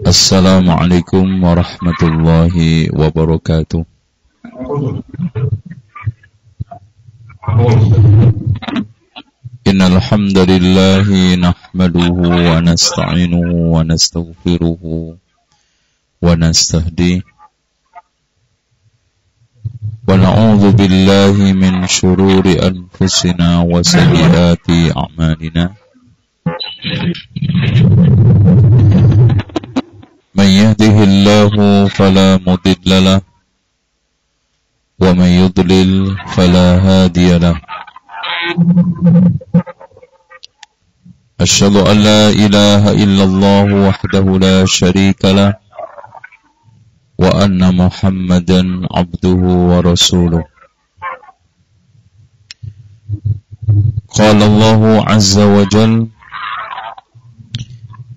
Assalamualaikum warahmatullahi wabarakatuh. Innal hamdalillahi nahmaduhu wa nasta'inuhu wa nastaghfiruhu wa nastahdihi wa na'udzu billahi min shururi anfusina wa sayyiati a'malina. Man yahdihillahu fala mudilla lahu wa man yudlil fala hadiya lahu. Asyhadu an la ilaha illallah wahdahu la syarika lahu wa anna Muhammadan abduhu wa rasuluh. Qala Allahu azza wa jalla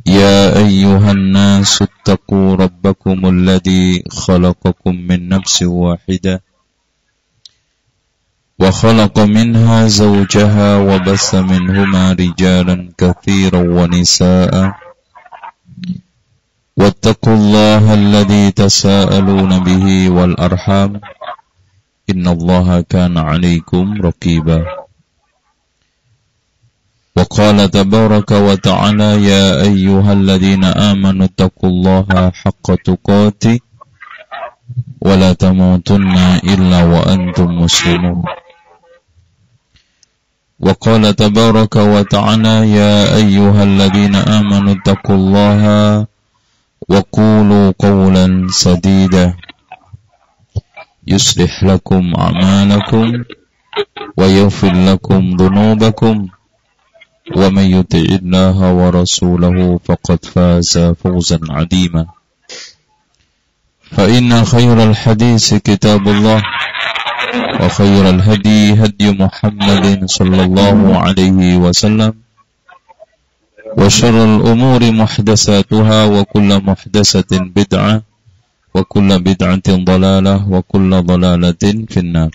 Ya ayyuhan nasu ittaqu rabbakumul ladzi khalaqakum min nafsin wahidah wa khalaqa minha zawjaha wa bassa minhuma rijalan katsiran wa nisaa'a wattaqullaha alladzi tasaaluna bihi wal arham innallaha kana 'alaikum raqiba. وقال تبارك وتعالى يا أيها الذين آمنوا اتقوا الله حق تقاته ولا تموتن إلا وأنتم مسلمون وقال تبارك وتعالى يا أيها الذين آمنوا اتقوا الله وقولوا قولا سديدا يصلح لكم أعمالكم ويغفر لكم ذنوبكم ومن يطع الله ورسوله فقد فاز فوزا عظيما فإن خير الحديث كتاب الله وخير الهدي هدي محمد صلى الله عليه وسلم وشر الأمور محدثاتها وكل محدثة بدعة وكل بدعة ضلالة وكل ضلالة في النار.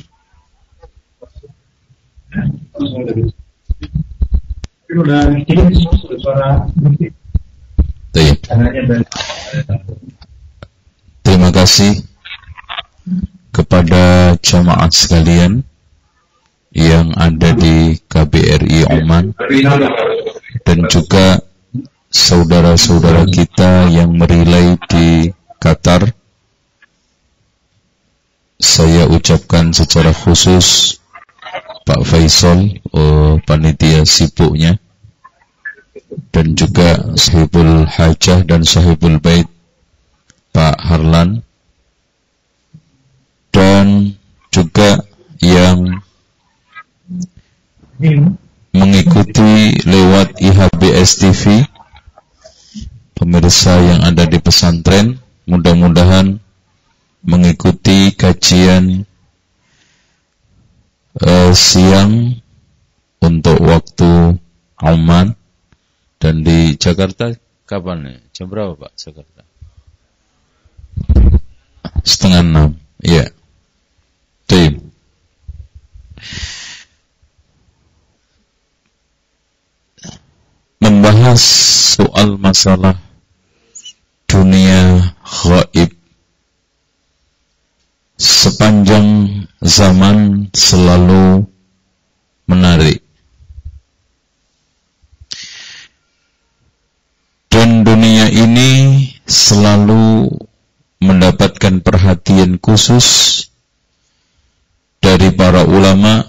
Terima kasih kepada jamaah sekalian yang ada di KBRI Oman dan juga saudara-saudara kita yang merelay di Qatar. Saya ucapkan secara khusus Pak Faisal, panitia sibuknya, dan juga Sahibul Hajah dan Sahibul Bait Pak Harlan, dan juga yang mengikuti lewat IHBS TV, pemirsa yang ada di pesantren, mudah-mudahan mengikuti kajian siang untuk waktu Oman. Dan di Jakarta kapan ya? Jam berapa Pak Jakarta? 5:30. Ya. Tim. Membahas soal masalah dunia gaib. Sepanjang zaman selalu menarik. Dan dunia ini selalu mendapatkan perhatian khusus dari para ulama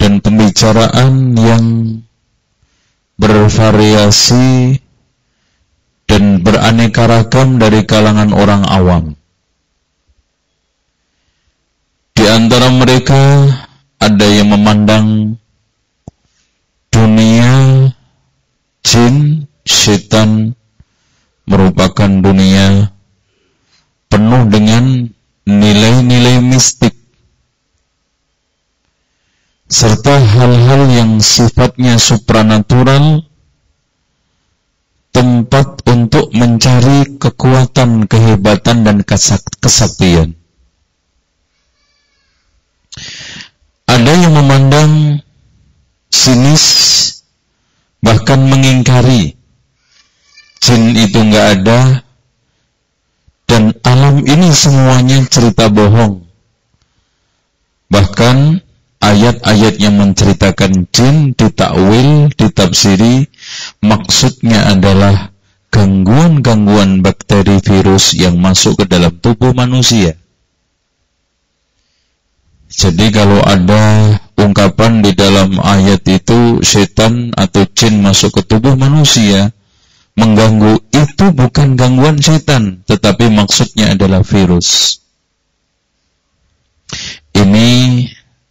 dan pembicaraan yang bervariasi dan beraneka ragam dari kalangan orang awam. Di antara mereka ada yang memandang dunia jin, setan merupakan dunia penuh dengan nilai-nilai mistik serta hal-hal yang sifatnya supranatural, tempat untuk mencari kekuatan, kehebatan dan kesaktian. Ada yang memandang sinis, bahkan mengingkari jin itu nggak ada, dan alam ini semuanya cerita bohong. Bahkan ayat-ayat yang menceritakan jin ditakwil, ditafsiri, maksudnya adalah gangguan-gangguan bakteri virus yang masuk ke dalam tubuh manusia. Jadi kalau ada ungkapan di dalam ayat itu setan atau jin masuk ke tubuh manusia mengganggu, itu bukan gangguan setan, tetapi maksudnya adalah virus. Ini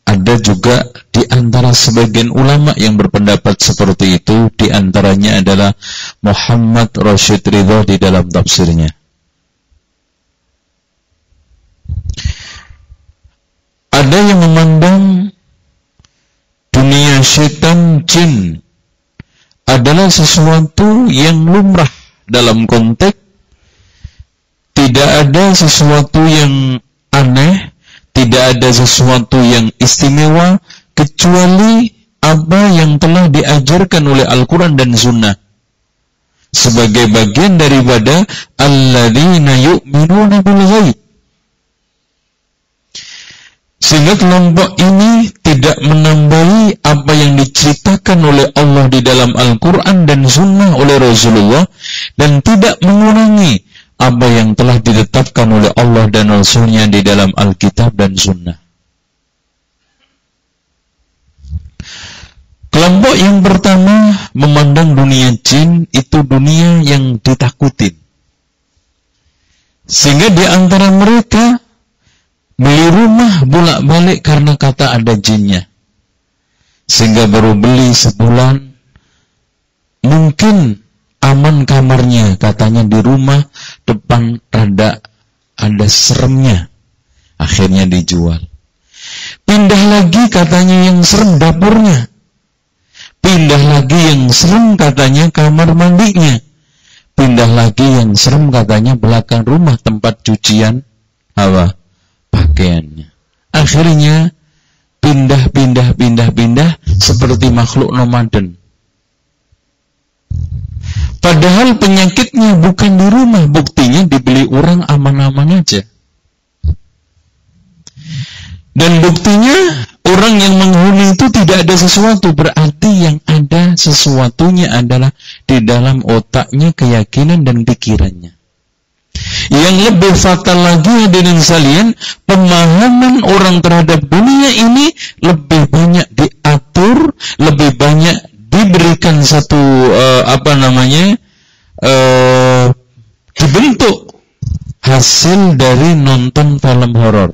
ada juga di antara sebagian ulama yang berpendapat seperti itu, di antaranya adalah Muhammad Rashid Ridha di dalam tafsirnya. Ada yang memandang dunia setan jin adalah sesuatu yang lumrah, dalam konteks tidak ada sesuatu yang aneh, tidak ada sesuatu yang istimewa kecuali apa yang telah diajarkan oleh Al-Quran dan Sunnah sebagai bagian daripada alladzina yu'minuna bil ghaib. Sehingga kelompok ini tidak menambahi apa yang diceritakan oleh Allah di dalam Al-Quran dan Sunnah oleh Rasulullah, dan tidak mengurangi apa yang telah ditetapkan oleh Allah dan Rasulnya di dalam Alkitab dan Sunnah. Kelompok yang pertama memandang dunia jin itu dunia yang ditakutin. Sehingga di antara mereka beli rumah bolak-balik karena kata ada jinnya. Sehingga baru beli sebulan, mungkin aman kamarnya, katanya di rumah depan ada seremnya, akhirnya dijual. Pindah lagi katanya yang serem dapurnya, pindah lagi yang serem katanya kamar mandinya, pindah lagi yang serem katanya belakang rumah tempat cucian pakaiannya. Akhirnya pindah seperti makhluk nomaden. Padahal penyakitnya bukan di rumah, buktinya dibeli orang aman-aman aja. Dan buktinya orang yang menghuni itu tidak ada sesuatu, berarti yang ada sesuatunya adalah di dalam otaknya, keyakinan dan pikirannya. Yang lebih fatal lagi hadirin sekalian, pemahaman orang terhadap dunia ini lebih banyak diatur, lebih banyak diberikan satu dibentuk hasil dari nonton film horor.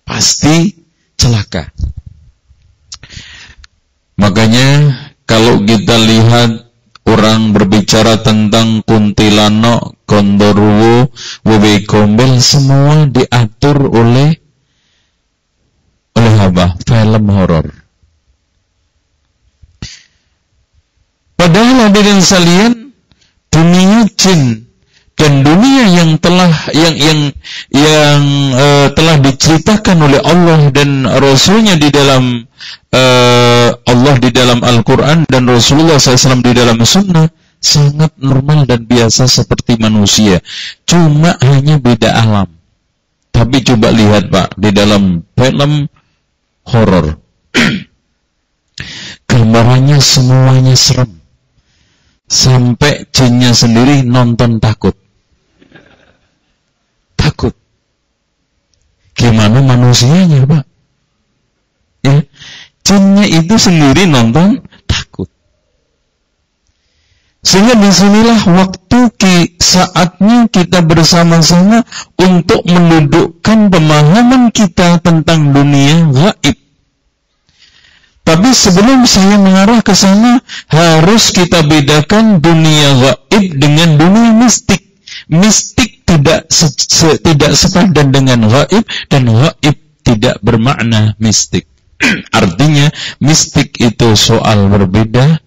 Pasti celaka. Makanya kalau kita lihat orang berbicara tentang kuntilanak, gondoruo, wewe gombel, semua diatur oleh film horor. Padahal hadirin sekalian, dunia jin dan dunia yang telah diceritakan oleh Allah dan Rasulnya di dalam Allah di dalam Al-Quran dan Rasulullah SAW di dalam Sunnah sangat normal dan biasa seperti manusia, cuma hanya beda alam. Tapi coba lihat Pak, di dalam film horor gambarannya semuanya serem, sampai jinnya sendiri nonton takut. Gimana manusianya Pak? Ya, jinnya itu sendiri nonton takut. Sehingga disinilah saatnya kita bersama-sama untuk mendudukkan pemahaman kita tentang dunia gaib. Tapi sebelum saya mengarah ke sana, harus kita bedakan dunia gaib dengan dunia mistik. Mistik tidak sepadan dengan gaib, dan gaib tidak bermakna mistik. Artinya mistik itu soal berbeda,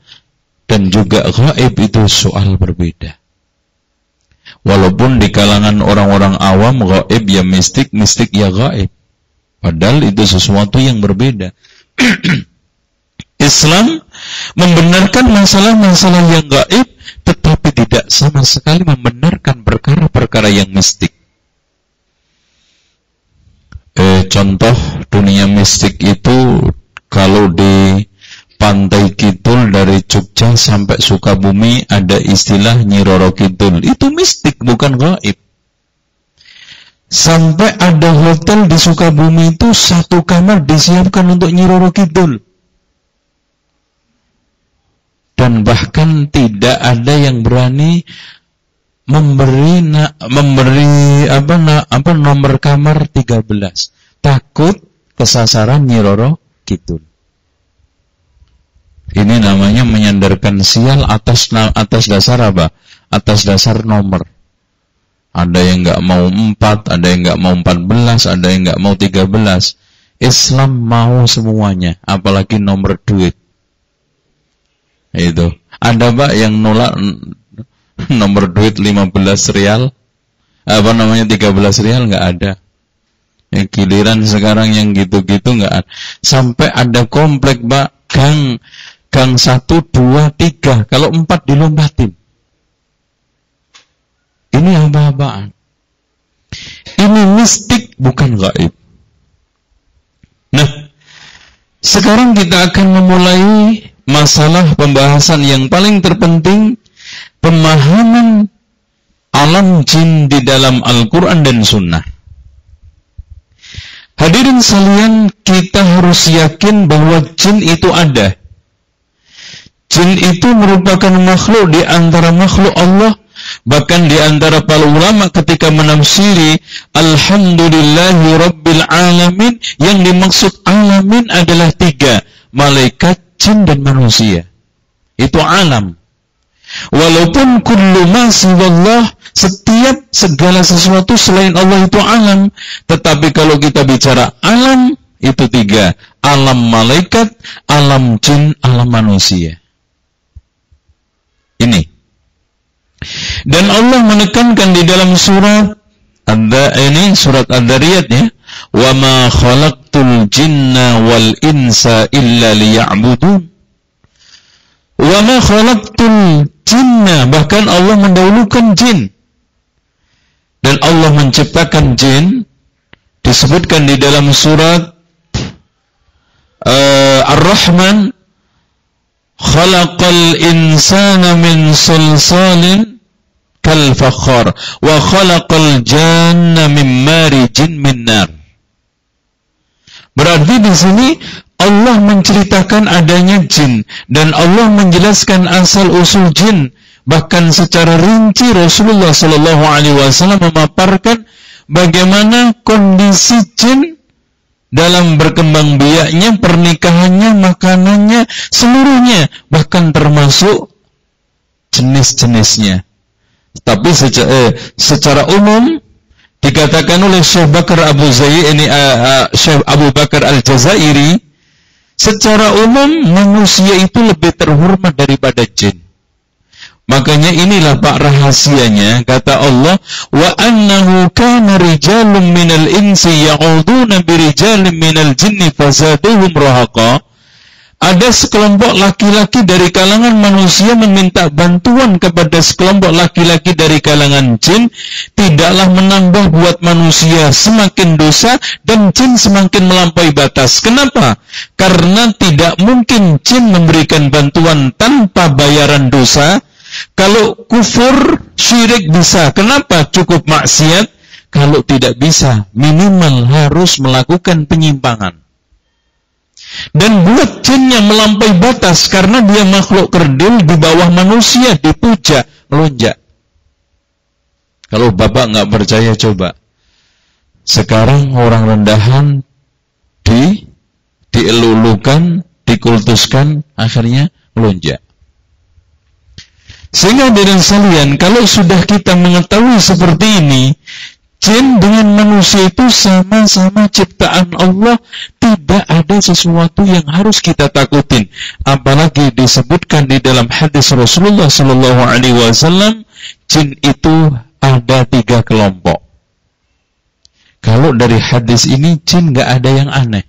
dan juga gaib itu soal berbeda. Walaupun di kalangan orang-orang awam gaib ya mistik, mistik ya gaib, padahal itu sesuatu yang berbeda. Islam membenarkan masalah-masalah yang gaib, sama sekali membenarkan perkara-perkara yang mistik. Contoh dunia mistik itu kalau di pantai kidul dari Jogja sampai Sukabumi ada istilah Nyi Roro Kidul. Itu mistik, bukan gaib. Sampai ada hotel di Sukabumi itu satu kamar disiapkan untuk Nyi Roro Kidul. Dan bahkan tidak ada yang berani memberi nomor kamar 13. Takut kesasaran Nyi Roro Kidul. Ini namanya menyandarkan sial atas dasar apa? Atas dasar nomor. Ada yang nggak mau 4, ada yang nggak mau 14, ada yang nggak mau 13. Islam mau semuanya, apalagi nomor duit. Itu. Ada Pak yang nolak nomor duit 15 rial? 13 rial nggak ada. Giliran sekarang yang gitu-gitu nggak ada. Sampai ada komplek Pak, gang 1, 2, 3. Kalau 4 dilombatin. Ini apa-apaan? Ini mistik, bukan gaib. Nah, sekarang kita akan memulai masalah pembahasan yang paling terpenting, pemahaman alam jin di dalam Al-Quran dan Sunnah. Hadirin sekalian, kita harus yakin bahwa jin itu ada. Jin itu merupakan makhluk di antara makhluk Allah. Bahkan di antara para ulama ketika menafsiri Alhamdulillahi Rabbil Alamin, yang dimaksud alamin adalah 3, malaikat, jin, dan manusia. Itu alam. Walaupun kullu ma siwallah, setiap segala sesuatu selain Allah itu alam. Tetapi kalau kita bicara alam, itu 3. Alam malaikat, alam jin, alam manusia. Ini. Dan Allah menekankan di dalam surat surat Ad-Dariyat ya, wa ma khalaqtul jinna wal insa illa liya'budun. Wa ma khalaqtul jinna, bahkan Allah mendahulukan jin. Dan Allah menciptakan jin disebutkan di dalam surat Ar-Rahman, khalaqal insana min salsalin kal fakhar wa khalaqal janna min marijin min nar. Berarti di sini Allah menceritakan adanya jin dan Allah menjelaskan asal usul jin. Bahkan secara rinci Rasulullah sallallahu alaihi wasallam memaparkan bagaimana kondisi jin dalam berkembang biaknya, pernikahannya, makanannya, seluruhnya, bahkan termasuk jenis-jenisnya. Tapi secara umum dikatakan oleh Syekh Abu Bakar Al-Jazairi, secara umum manusia itu lebih terhormat daripada jin. Makanya inilah Pak rahasianya, kata Allah, wa annahu kana rijalun minal insi ya'uduna birijalin minal jinni fazaduhum rahaqa. Ada sekelompok laki-laki dari kalangan manusia meminta bantuan kepada sekelompok laki-laki dari kalangan jin, tidaklah menambah buat manusia semakin dosa dan jin semakin melampaui batas. Kenapa? Karena tidak mungkin jin memberikan bantuan tanpa bayaran dosa. Kalau kufur, syirik bisa. Kenapa? Cukup maksiat. Kalau tidak bisa, minimal harus melakukan penyimpangan. Dan buat jin yang melampaui batas, karena dia makhluk kerdil di bawah manusia, dipuja, melonjak. Kalau bapak nggak percaya, coba. Sekarang orang rendahan dielulukan, dikultuskan, akhirnya melonjak. Sehingga dari sekalian, kalau sudah kita mengetahui seperti ini, jin dengan manusia itu sama-sama ciptaan Allah, tidak ada sesuatu yang harus kita takutin. Apalagi disebutkan di dalam hadis Rasulullah SAW, jin itu ada 3 kelompok. Kalau dari hadis ini, jin nggak ada yang aneh.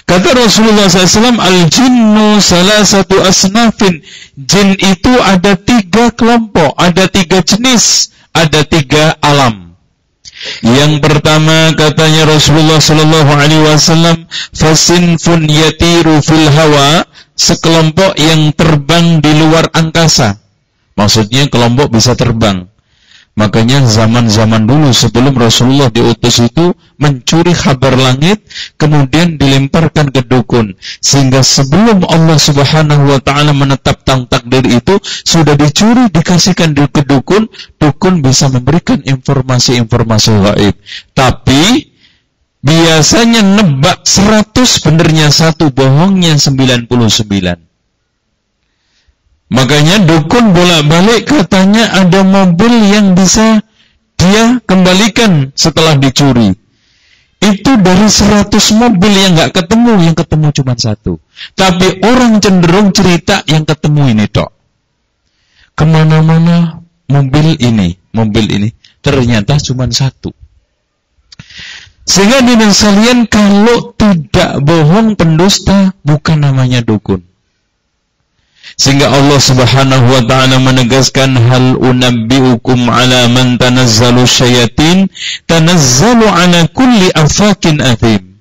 Kata Rasulullah SAW, al-jinnu salasatu asnafin. Jin itu ada 3 kelompok, ada 3 jenis, ada 3 alam. Yang pertama katanya Rasulullah SAW, fasinfun yatiru fil hawa, sekelompok yang terbang di luar angkasa. Maksudnya kelompok bisa terbang. Makanya zaman-zaman dulu sebelum Rasulullah diutus itu mencuri kabar langit, kemudian dilemparkan ke dukun. Sehingga sebelum Allah Subhanahu wa ta'ala menetapkan takdir itu, sudah dicuri, dikasihkan ke dukun, dukun bisa memberikan informasi-informasi gaib. Tapi biasanya nebak 100, benernya 1, bohongnya 99. Makanya dukun bolak-balik katanya ada mobil yang bisa dia kembalikan setelah dicuri. Itu dari 100 mobil yang nggak ketemu, yang ketemu cuma 1. Tapi orang cenderung cerita yang ketemu ini tok. Kemana-mana mobil ini, ternyata cuma 1. Sehingga dengan sekalian, kalau tidak bohong pendusta, bukan namanya dukun. Sehingga Allah Subhanahu wa ta'ala menegaskan, hal unabbi'ukum ala man tanazzalu syayatin tanazzalu ala kulli afakin athim.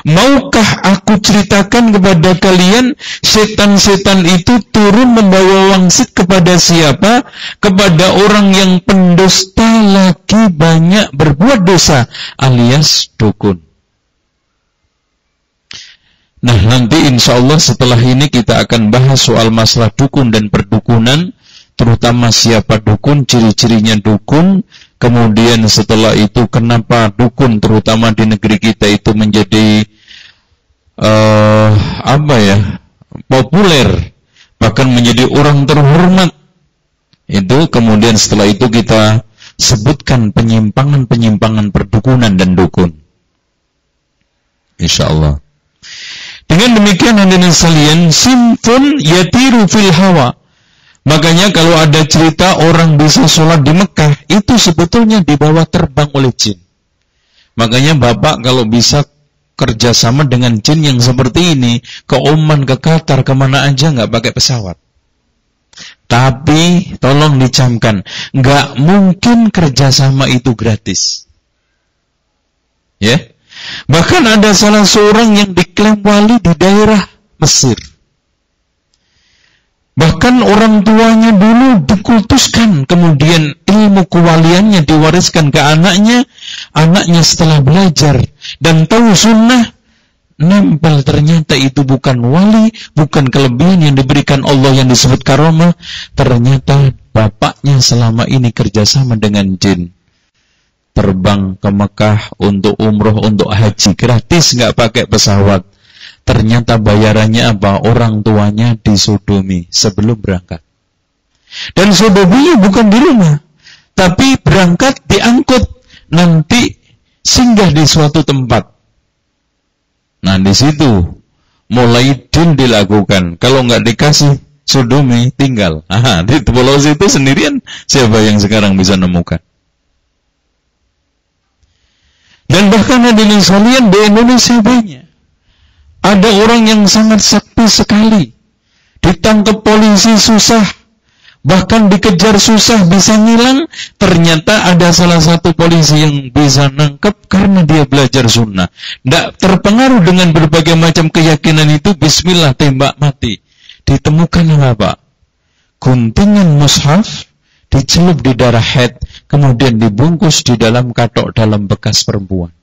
Maukah aku ceritakan kepada kalian, setan-setan itu turun membawa wangsit kepada siapa? Kepada orang yang pendusta lagi banyak berbuat dosa, alias dukun. Nah, nanti insya Allah setelah ini kita akan bahas soal masalah dukun dan perdukunan, terutama siapa dukun, ciri-cirinya dukun, kemudian setelah itu kenapa dukun terutama di negeri kita itu menjadi populer, bahkan menjadi orang terhormat. Itu kemudian setelah itu kita sebutkan penyimpangan-penyimpangan perdukunan dan dukun. Insya Allah. Dengan demikian hadirin sekalian, sinfun yatiru fil hawa. Makanya kalau ada cerita orang bisa sholat di Mekah, itu sebetulnya dibawa terbang oleh jin. Makanya Bapak kalau bisa kerjasama dengan jin yang seperti ini, ke Oman, ke Qatar, kemana aja nggak pakai pesawat. Tapi tolong dicamkan, nggak mungkin kerjasama itu gratis. Ya. Bahkan ada salah seorang yang diklaim wali di daerah Mesir. Bahkan orang tuanya dulu dikultuskan, kemudian ilmu kewaliannya diwariskan ke anaknya. Anaknya setelah belajar dan tahu sunnah, nempel ternyata itu bukan wali, bukan kelebihan yang diberikan Allah yang disebut karomah. Ternyata bapaknya selama ini kerjasama dengan jin. Terbang ke Mekah untuk umroh, untuk haji, gratis, nggak pakai pesawat. Ternyata bayarannya apa? Orang tuanya disodomi sebelum berangkat. Dan sodominya bukan di rumah, tapi berangkat diangkut, nanti singgah di suatu tempat. Nah, di situ mulai deal dilakukan. Kalau nggak dikasih sodomi, tinggal. Di pulau situ sendirian, siapa yang sekarang bisa nemukan? Dan bahkan hadirin sekalian, di Indonesia banyak. Ada orang yang sangat sakti sekali. Ditangkap polisi susah. Bahkan dikejar susah, bisa ngilang. Ternyata ada salah satu polisi yang bisa nangkep karena dia belajar sunnah. Tidak terpengaruh dengan berbagai macam keyakinan itu, bismillah, tembak mati. Ditemukan apa? Guntingan mushaf dicelup di darah haid, kemudian dibungkus di dalam katok dalam bekas perempuan.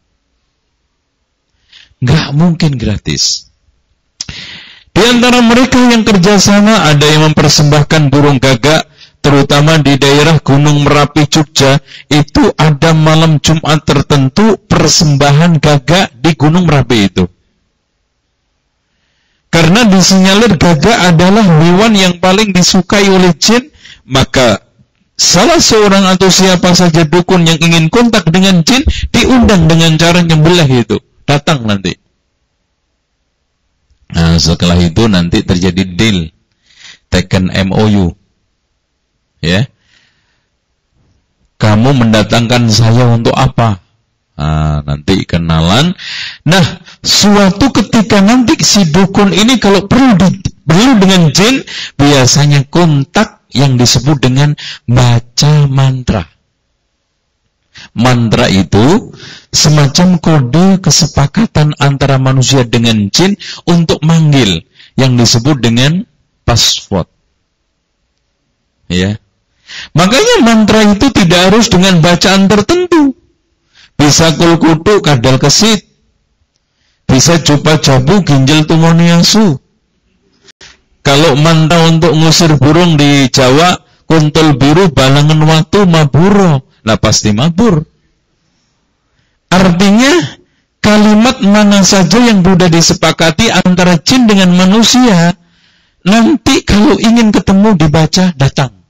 Nggak mungkin gratis. Di antara mereka yang kerjasama, ada yang mempersembahkan burung gagak, terutama di daerah Gunung Merapi, Jogja. Itu ada malam Jumat tertentu persembahan gagak di Gunung Merapi itu. Karena disinyalir gagak adalah hewan yang paling disukai oleh jin, maka salah seorang atau siapa saja dukun yang ingin kontak dengan jin diundang dengan cara nyembelih itu. Datang nanti. Nah, setelah itu nanti terjadi deal. Taken MOU. Ya. Kamu mendatangkan saya untuk apa? Nah, nanti kenalan. Nah, suatu ketika nanti si dukun ini kalau perlu dengan jin, biasanya kontak yang disebut dengan baca mantra. Mantra itu semacam kode kesepakatan antara manusia dengan jin untuk manggil, yang disebut dengan password. Ya. Makanya mantra itu tidak harus dengan bacaan tertentu. Bisa kul kudu kadal kesit. Bisa coba jabu ginjal tumoniasu. Kalau mantra untuk ngusir burung di Jawa, kuntul biru balangan watu maburo. Lah pasti mabur. Artinya kalimat mana saja yang sudah disepakati antara jin dengan manusia, nanti kalau ingin ketemu dibaca, datang.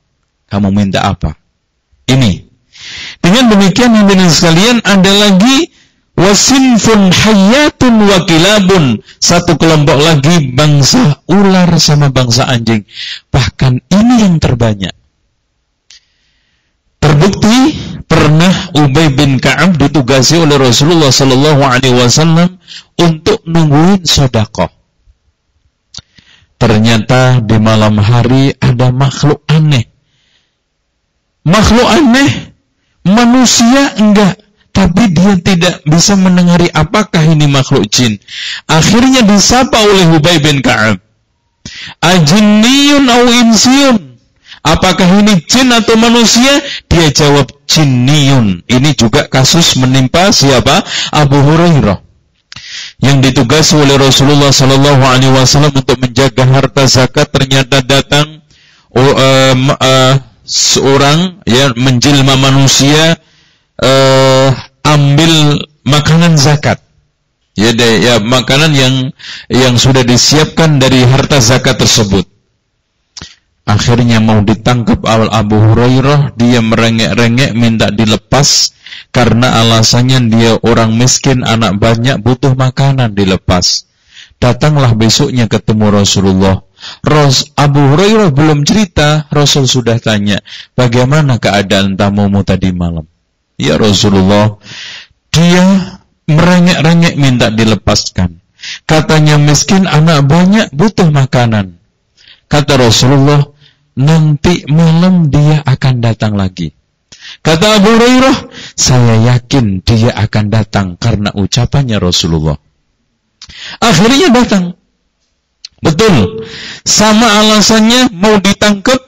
Kamu minta apa? Ini. Dengan demikian hadirin sekalian, ada lagi wasinfun hayyatun wa kilabun. Satu kelompok lagi bangsa ular sama bangsa anjing. Bahkan ini yang terbanyak. Terbukti pernah Ubay bin Ka'ab ditugasi oleh Rasulullah sallallahu alaihi wasallam untuk nungguin sedekah. Ternyata di malam hari ada makhluk aneh. Makhluk aneh, manusia enggak, tapi dia tidak bisa mendengar apakah ini makhluk jin. Akhirnya disapa oleh Ubay bin Ka'ab. Ajinniyun au insiyun? Apakah ini jin atau manusia? Dia jawab jinniyun. Ini juga kasus menimpa siapa? Abu Hurairah, yang ditugasi oleh Rasulullah sallallahu alaihi wasallam untuk menjaga harta zakat. Ternyata datang seorang yang menjelma manusia, ambil makanan zakat. Ya makanan yang sudah disiapkan dari harta zakat tersebut. Akhirnya mau ditangkap Abu Hurairah, dia merengek-rengek minta dilepas karena alasannya dia orang miskin, anak banyak, butuh makanan, dilepas. Datanglah besoknya ketemu Rasulullah. Abu Hurairah belum cerita, Rasul sudah tanya, bagaimana keadaan tamumu tadi malam? Ya Rasulullah, dia merengek-rengek minta dilepaskan. Katanya miskin, anak banyak, butuh makanan. Kata Rasulullah, nanti malam dia akan datang lagi. Kata Abu Hurairah, saya yakin dia akan datang karena ucapannya Rasulullah. Akhirnya datang. Betul. Sama alasannya mau ditangkap.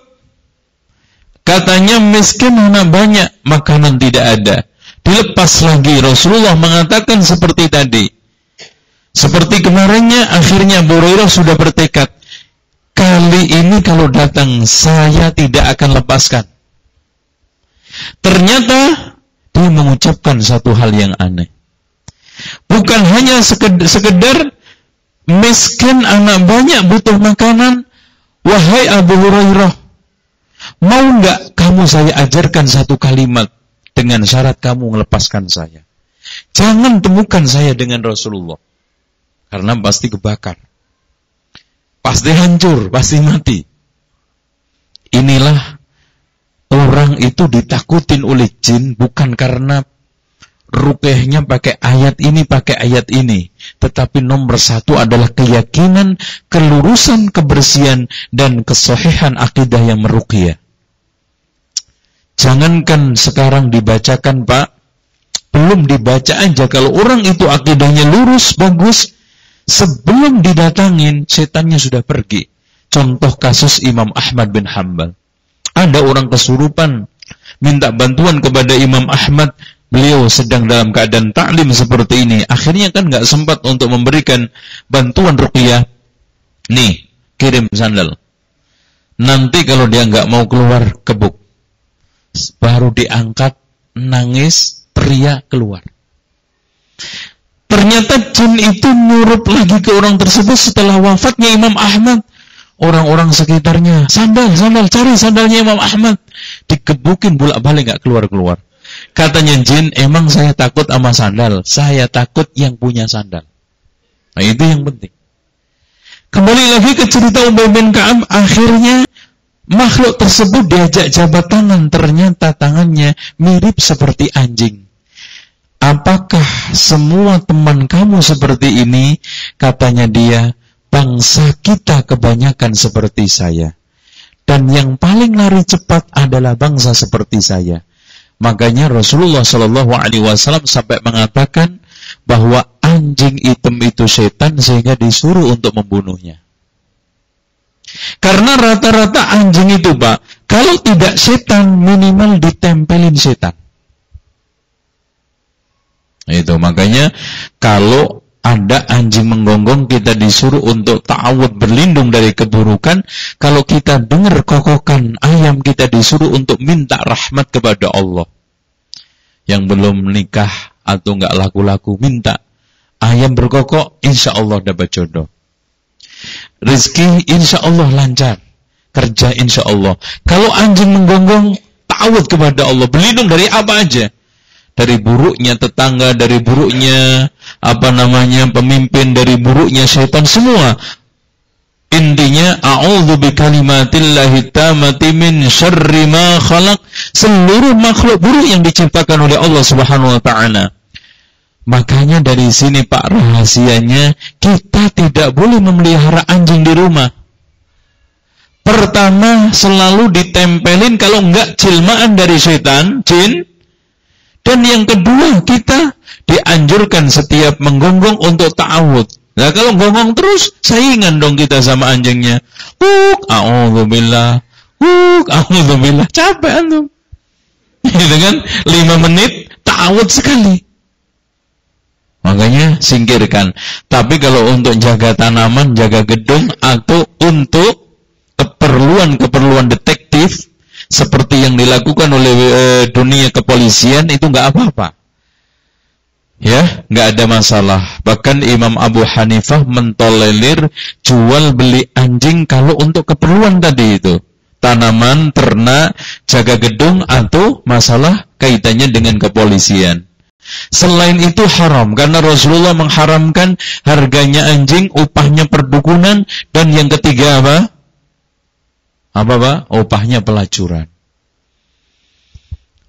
Katanya miskin, anak banyak, makanan tidak ada. Dilepas lagi. Rasulullah mengatakan seperti tadi. Seperti kemarinnya, akhirnya Abu Hurairah sudah bertekad, kali ini kalau datang saya tidak akan lepaskan. Ternyata dia mengucapkan satu hal yang aneh. Bukan hanya sekedar miskin, anak banyak, butuh makanan. Wahai Abu Hurairah, mau enggak kamu saya ajarkan satu kalimat dengan syarat kamu melepaskan saya? Jangan temukan saya dengan Rasulullah, karena pasti kebakar, pasti hancur, pasti mati. Inilah orang itu ditakutin oleh jin bukan karena ruqyahnya pakai ayat ini, tetapi nomor satu adalah keyakinan, kelurusan, kebersihan, dan kesahihan akidah yang meruqyah. Jangankan sekarang dibacakan Pak, belum dibaca aja, kalau orang itu akidahnya lurus, bagus, sebelum didatangin, setannya sudah pergi. Contoh kasus Imam Ahmad bin Hanbal. Ada orang kesurupan, minta bantuan kepada Imam Ahmad. Beliau sedang dalam keadaan ta'lim seperti ini. Akhirnya kan gak sempat untuk memberikan bantuan ruqyah. Nih, kirim sandal. Nanti kalau dia gak mau keluar, kebuk. Baru diangkat, nangis, teriak keluar. Ternyata jin itu nyurup lagi ke orang tersebut setelah wafatnya Imam Ahmad. Orang-orang sekitarnya, sandal, cari sandalnya Imam Ahmad. Dikebukin bolak-balik gak keluar-keluar. Katanya jin, emang saya takut sama sandal, saya takut yang punya sandal. Nah itu yang penting. Kembali lagi ke cerita Ubay bin Ka'ab. Akhirnya makhluk tersebut diajak jabat tangan. Ternyata tangannya mirip seperti anjing. apakah semua teman kamu seperti ini? Katanya dia, bangsa kita kebanyakan seperti saya. Dan yang paling lari cepat adalah bangsa seperti saya. Makanya Rasulullah SAW sampai mengatakan bahwa anjing hitam itu setan sehingga disuruh untuk membunuhnya. Karena rata-rata anjing itu, Pak, kalau tidak setan minimal ditempelin setan. Itu makanya kalau ada anjing menggonggong, kita disuruh untuk ta'awud, berlindung dari keburukan. Kalau kita dengar kokokan ayam, kita disuruh untuk minta rahmat kepada Allah. Yang belum menikah atau nggak laku-laku, minta ayam berkokok, insya Allah dapat jodoh. Rizki insya Allah lancar, kerja insya Allah. Kalau anjing menggonggong, ta'awud kepada Allah, berlindung dari apa aja. Dari buruknya tetangga, dari buruknya pemimpin, dari buruknya syaitan, semua. Intinya a'udzu bikalimatillahi tammati min syarri ma khalaq, seluruh makhluk buruk yang diciptakan oleh Allah Subhanahu wa taala. Makanya dari sini, Pak, rahasianya kita tidak boleh memelihara anjing di rumah. Pertama, selalu ditempelin, kalau enggak jelmaan dari syaitan, jin. Dan yang kedua, kita dianjurkan setiap menggonggong untuk ta'awud. Nah, kalau gonggong terus, saingan dong kita sama anjingnya. A'udzubillah. A'udzubillah. Capek antum. Gitu kan? 5 menit ta'awud sekali. Makanya singkirkan. Tapi kalau untuk jaga tanaman, jaga gedung, atau untuk keperluan detektif, seperti yang dilakukan oleh dunia kepolisian, itu nggak apa-apa. Ya, nggak ada masalah. Bahkan Imam Abu Hanifah mentolerir jual beli anjing kalau untuk keperluan tadi itu. Tanaman, ternak, jaga gedung, atau masalah kaitannya dengan kepolisian. Selain itu haram, karena Rasulullah mengharamkan harganya anjing, upahnya perdukunan, dan yang ketiga apa? Apa, Pak? Upahnya pelacuran.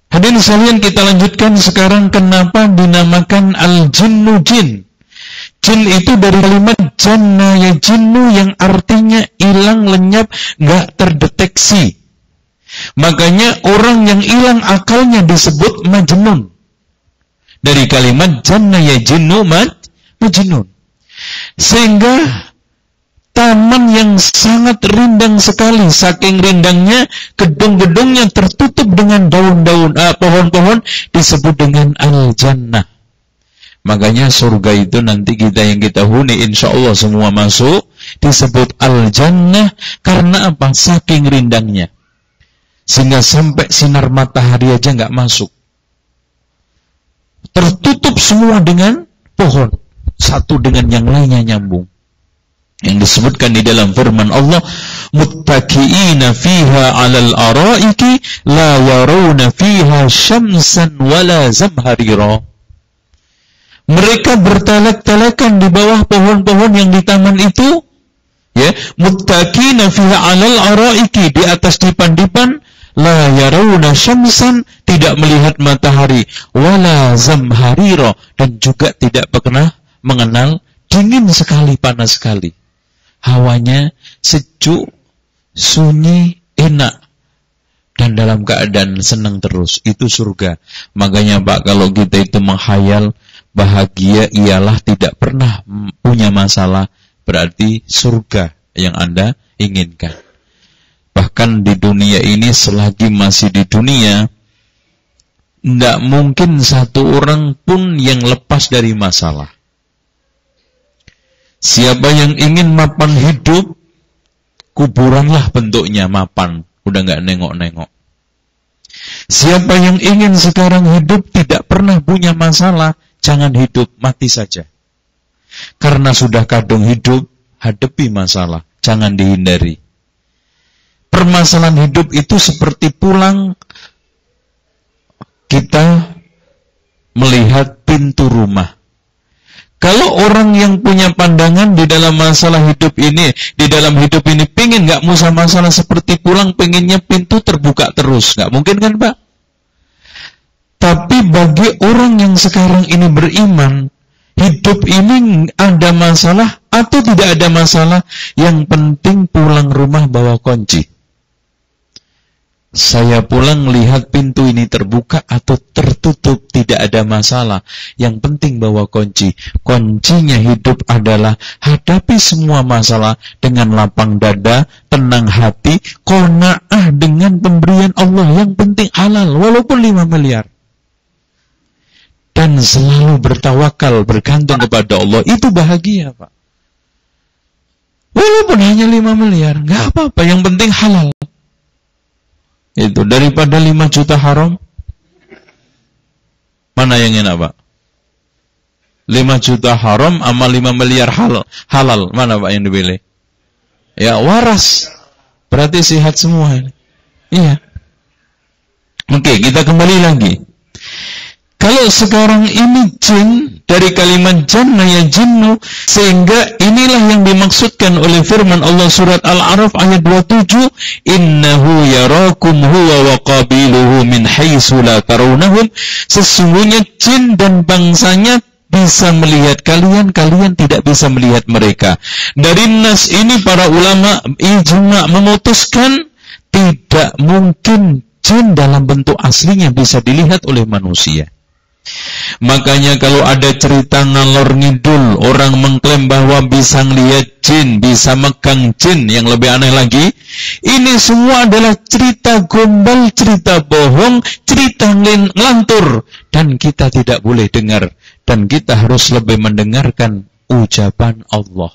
Hadirin sekalian, kita lanjutkan sekarang kenapa dinamakan al-jinnu jin. Jin itu dari kalimat janna ya jinnu yang artinya hilang, lenyap, gak terdeteksi. Makanya orang yang hilang akalnya disebut majnun. Dari kalimat janna ya jinnu majnun. Sehingga taman yang sangat rindang sekali, saking rindangnya gedung-gedungnya tertutup dengan daun-daun, pohon-pohon, disebut dengan al-jannah. Makanya surga itu nanti yang kita huni insya Allah semua masuk, disebut al-jannah. Karena apa? Saking rindangnya, sehingga sampai sinar matahari aja nggak masuk, tertutup semua dengan pohon, satu dengan yang lainnya nyambung. Yang disebutkan di dalam firman Allah, muttaqiina fiha 'alal araiki la yarawna fiha syamsan wala zamharira. Mereka bertalak-talakan di bawah pohon-pohon yang di taman itu, ya, muttaqiina fiha 'alal araiki, di atas dipan-dipan, la yarawna syamsan, tidak melihat matahari, wala zamharira, dan juga tidak pernah mengenal dingin sekali, panas sekali. Hawanya sejuk, sunyi, enak, dan dalam keadaan senang terus. Itu surga. Makanya, Pak, kalau kita itu menghayal bahagia ialah tidak pernah punya masalah, berarti surga yang Anda inginkan. Bahkan di dunia ini, selagi masih di dunia, tidak mungkin satu orang pun yang lepas dari masalah. Siapa yang ingin mapan hidup, kuburanlah bentuknya mapan, udah nggak nengok-nengok. Siapa yang ingin sekarang hidup tidak pernah punya masalah, jangan hidup, mati saja. Karena sudah kadung hidup, hadapi masalah, jangan dihindari. Permasalahan hidup itu seperti pulang kita melihat pintu rumah. Kalau orang yang punya pandangan di dalam masalah hidup ini, di dalam hidup ini pengen nggak usah masalah seperti pulang, pengennya pintu terbuka terus, nggak mungkin kan, Pak? Tapi bagi orang yang sekarang ini beriman, hidup ini ada masalah atau tidak ada masalah, yang penting pulang rumah bawa kunci. Saya pulang lihat pintu ini terbuka atau tertutup, tidak ada masalah. Yang penting bawa kunci. Kuncinya hidup adalah hadapi semua masalah dengan lapang dada, tenang hati, qanaah dengan pemberian Allah. Yang penting halal, walaupun 5 miliar. Dan selalu bertawakal, bergantung kepada Allah. Itu bahagia, Pak. Walaupun hanya 5 miliar, nggak apa-apa. Yang penting halal. Itu daripada 5 juta haram. Mana yang enak, Pak? 5 juta haram sama 5 miliar halal. Mana, Pak, yang dipilih? Ya, waras. Berarti sehat semua ini. Iya. Oke, kita kembali lagi. Kalau sekarang ini jin, dari kalimat janna ya jinnu, sehingga inilah yang dimaksudkan oleh firman Allah surat Al-A'raf ayat 27, innahu yarakum huwa wa qabiluhu min haitsu la tarawnahum, sesungguhnya jin dan bangsanya bisa melihat kalian, kalian tidak bisa melihat mereka. Dari nas ini para ulama ijma memutuskan tidak mungkin jin dalam bentuk aslinya bisa dilihat oleh manusia. Makanya kalau ada cerita ngalor ngidul, orang mengklaim bahwa bisa ngelihat jin, bisa megang jin, yang lebih aneh lagi, ini semua adalah cerita gombal, cerita bohong, cerita ngelantur, dan kita tidak boleh dengar, dan kita harus lebih mendengarkan ucapan Allah.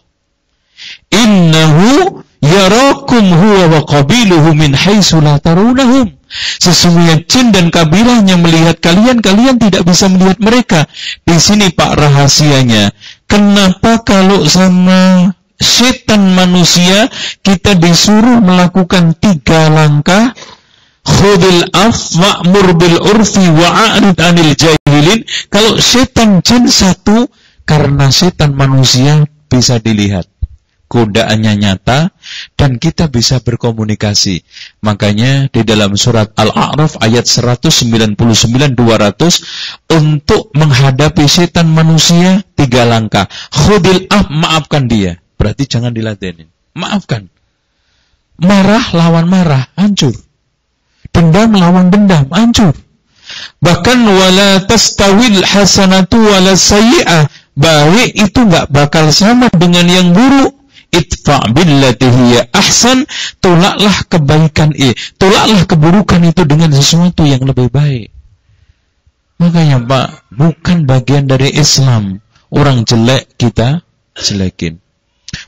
Innahu yarakum huwa wa qabiluhu min haitsu la tarawnahum. Sesungguhnya jin dan kabilahnya melihat kalian, kalian tidak bisa melihat mereka. Di sini Pak rahasianya. Kenapa kalau sama setan manusia kita disuruh melakukan 3 langkah? Khudil af wa'mur bil urfi wa'arid anil jahilin. Kalau setan jin 1, karena setan manusia bisa dilihat. Godaannya nyata dan kita bisa berkomunikasi. Makanya di dalam surat Al-A'raf ayat 199-200, untuk menghadapi setan manusia 3 langkah. Khudil af, maafkan dia. Berarti jangan diladenin. Maafkan. Marah lawan marah, hancur. Dendam lawan dendam, hancur. Bahkan wala tastawil hasanatu wala sayyi'ah. Baik itu enggak bakal sama dengan yang buruk. Itfa' billati hiya ahsan, tolaklah kebaikan tolaklah keburukan itu dengan sesuatu yang lebih baik. Makanya Pak, bukan bagian dari Islam orang jelek kita jelekin.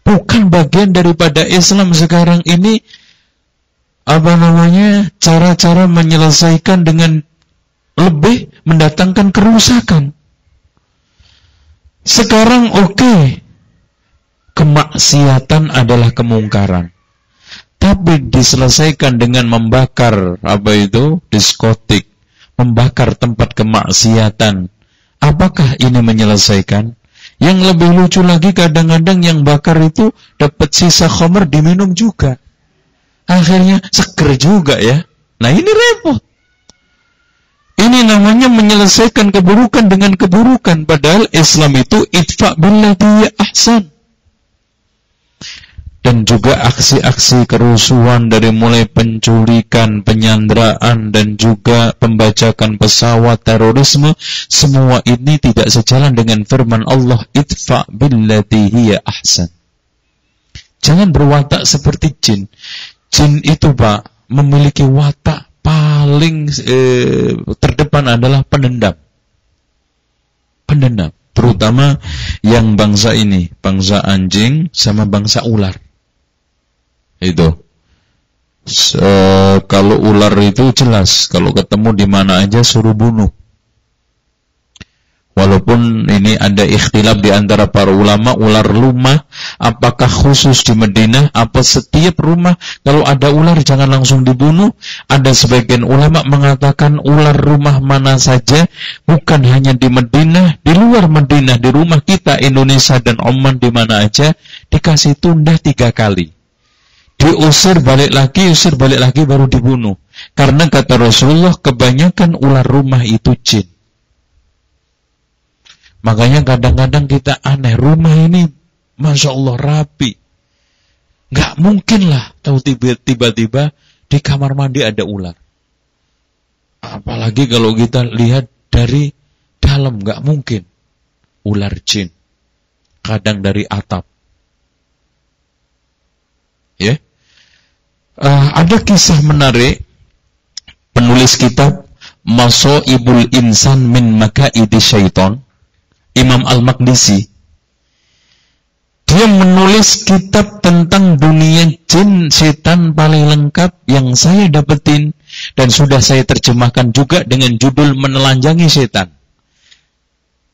Bukan bagian daripada Islam sekarang ini cara-cara menyelesaikan dengan lebih mendatangkan kerusakan. Sekarang oke, kemaksiatan adalah kemungkaran, tapi diselesaikan dengan membakar diskotik, membakar tempat kemaksiatan. Apakah ini menyelesaikan? Yang lebih lucu lagi, kadang-kadang yang bakar itu dapat sisa khamr diminum juga, akhirnya seger juga ya. Nah ini repot. Ini namanya menyelesaikan keburukan dengan keburukan, padahal Islam itu idfa' billati ahsan. Dan juga aksi-aksi kerusuhan dari mulai penculikan, penyanderaan, dan juga pembajakan pesawat, terorisme, semua ini tidak sejalan dengan firman Allah, idfa' billati hiya ahsan. Jangan berwatak seperti jin. Jin itu Pak, memiliki watak paling terdepan adalah pendendam. Pendendam. Terutama yang bangsa ini, bangsa anjing sama bangsa ular. Itu kalau ular itu jelas, kalau ketemu di mana aja suruh bunuh. Walaupun ini ada ikhtilaf di antara para ulama, ular rumah apakah khusus di Madinah, apa setiap rumah kalau ada ular jangan langsung dibunuh. Ada sebagian ulama mengatakan ular rumah mana saja, bukan hanya di Madinah, di luar Madinah, di rumah kita Indonesia dan Oman, di mana aja dikasih tunda 3 kali. Diusir balik lagi baru dibunuh. Karena kata Rasulullah kebanyakan ular rumah itu jin. Makanya kadang-kadang kita aneh, rumah ini Masya Allah rapi. Nggak mungkin lah tahu tiba-tiba di kamar mandi ada ular. Apalagi kalau kita lihat dari dalam, nggak mungkin. Ular jin. Kadang dari atap. Ya. Ada kisah menarik. Penulis kitab Masaibul Insan min Makaidi Syaiton, Imam Al-Maqdisi. Dia menulis kitab tentang dunia jin setan paling lengkap yang saya dapetin dan sudah saya terjemahkan juga dengan judul Menelanjangi Setan.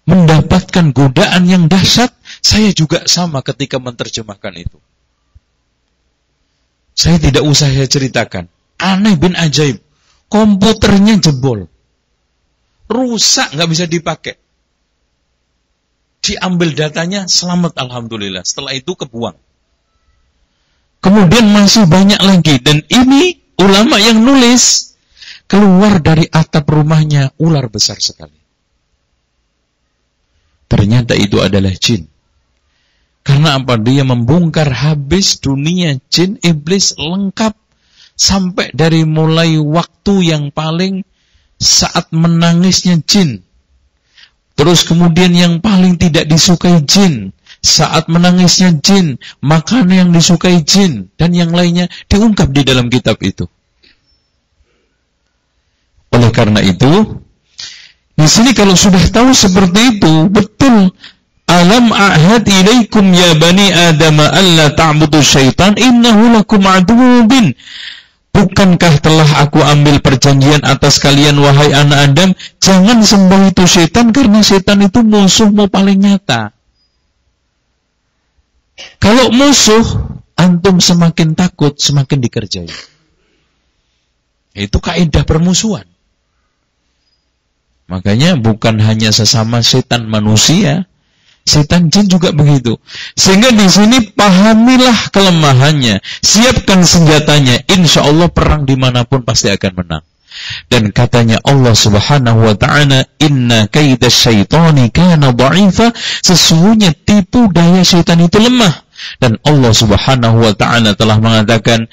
Mendapatkan godaan yang dahsyat, saya juga sama ketika menerjemahkan itu. Saya tidak usah saya ceritakan. Aneh bin ajaib. Komputernya jebol. Rusak, nggak bisa dipakai. Diambil datanya, selamat alhamdulillah. Setelah itu kebuang. Kemudian masih banyak lagi. Dan ini ulama yang nulis, keluar dari atap rumahnya ular besar sekali. Ternyata itu adalah jin. Karena apa? Dia membongkar habis dunia jin, iblis lengkap. Sampai dari mulai waktu yang paling saat menangisnya jin. Terus kemudian yang paling tidak disukai jin. Saat menangisnya jin. Makanan yang disukai jin. Dan yang lainnya diungkap di dalam kitab itu. Oleh karena itu, di sini kalau sudah tahu seperti itu, betul. Alam a'had ilaikum ya bani Adam alla ta'budu syaitan innahu lakum aduwwun mubin. Bukankah telah aku ambil perjanjian atas kalian wahai anak Adam, jangan sembah itu setan karena setan itu musuhmu paling nyata. Kalau musuh, antum semakin takut, semakin dikerjai. Itu kaidah permusuhan. Makanya bukan hanya sesama setan manusia, setan jin juga begitu. Sehingga di sini pahamilah kelemahannya, siapkan senjatanya. Insya Allah perang dimanapun pasti akan menang. Dan katanya Allah Subhanahu Wa Taala, Inna kaidah syaitani kana dha'ifa. Sesungguhnya tipu daya syaitan itu lemah. Dan Allah Subhanahu Wa Taala telah mengatakan,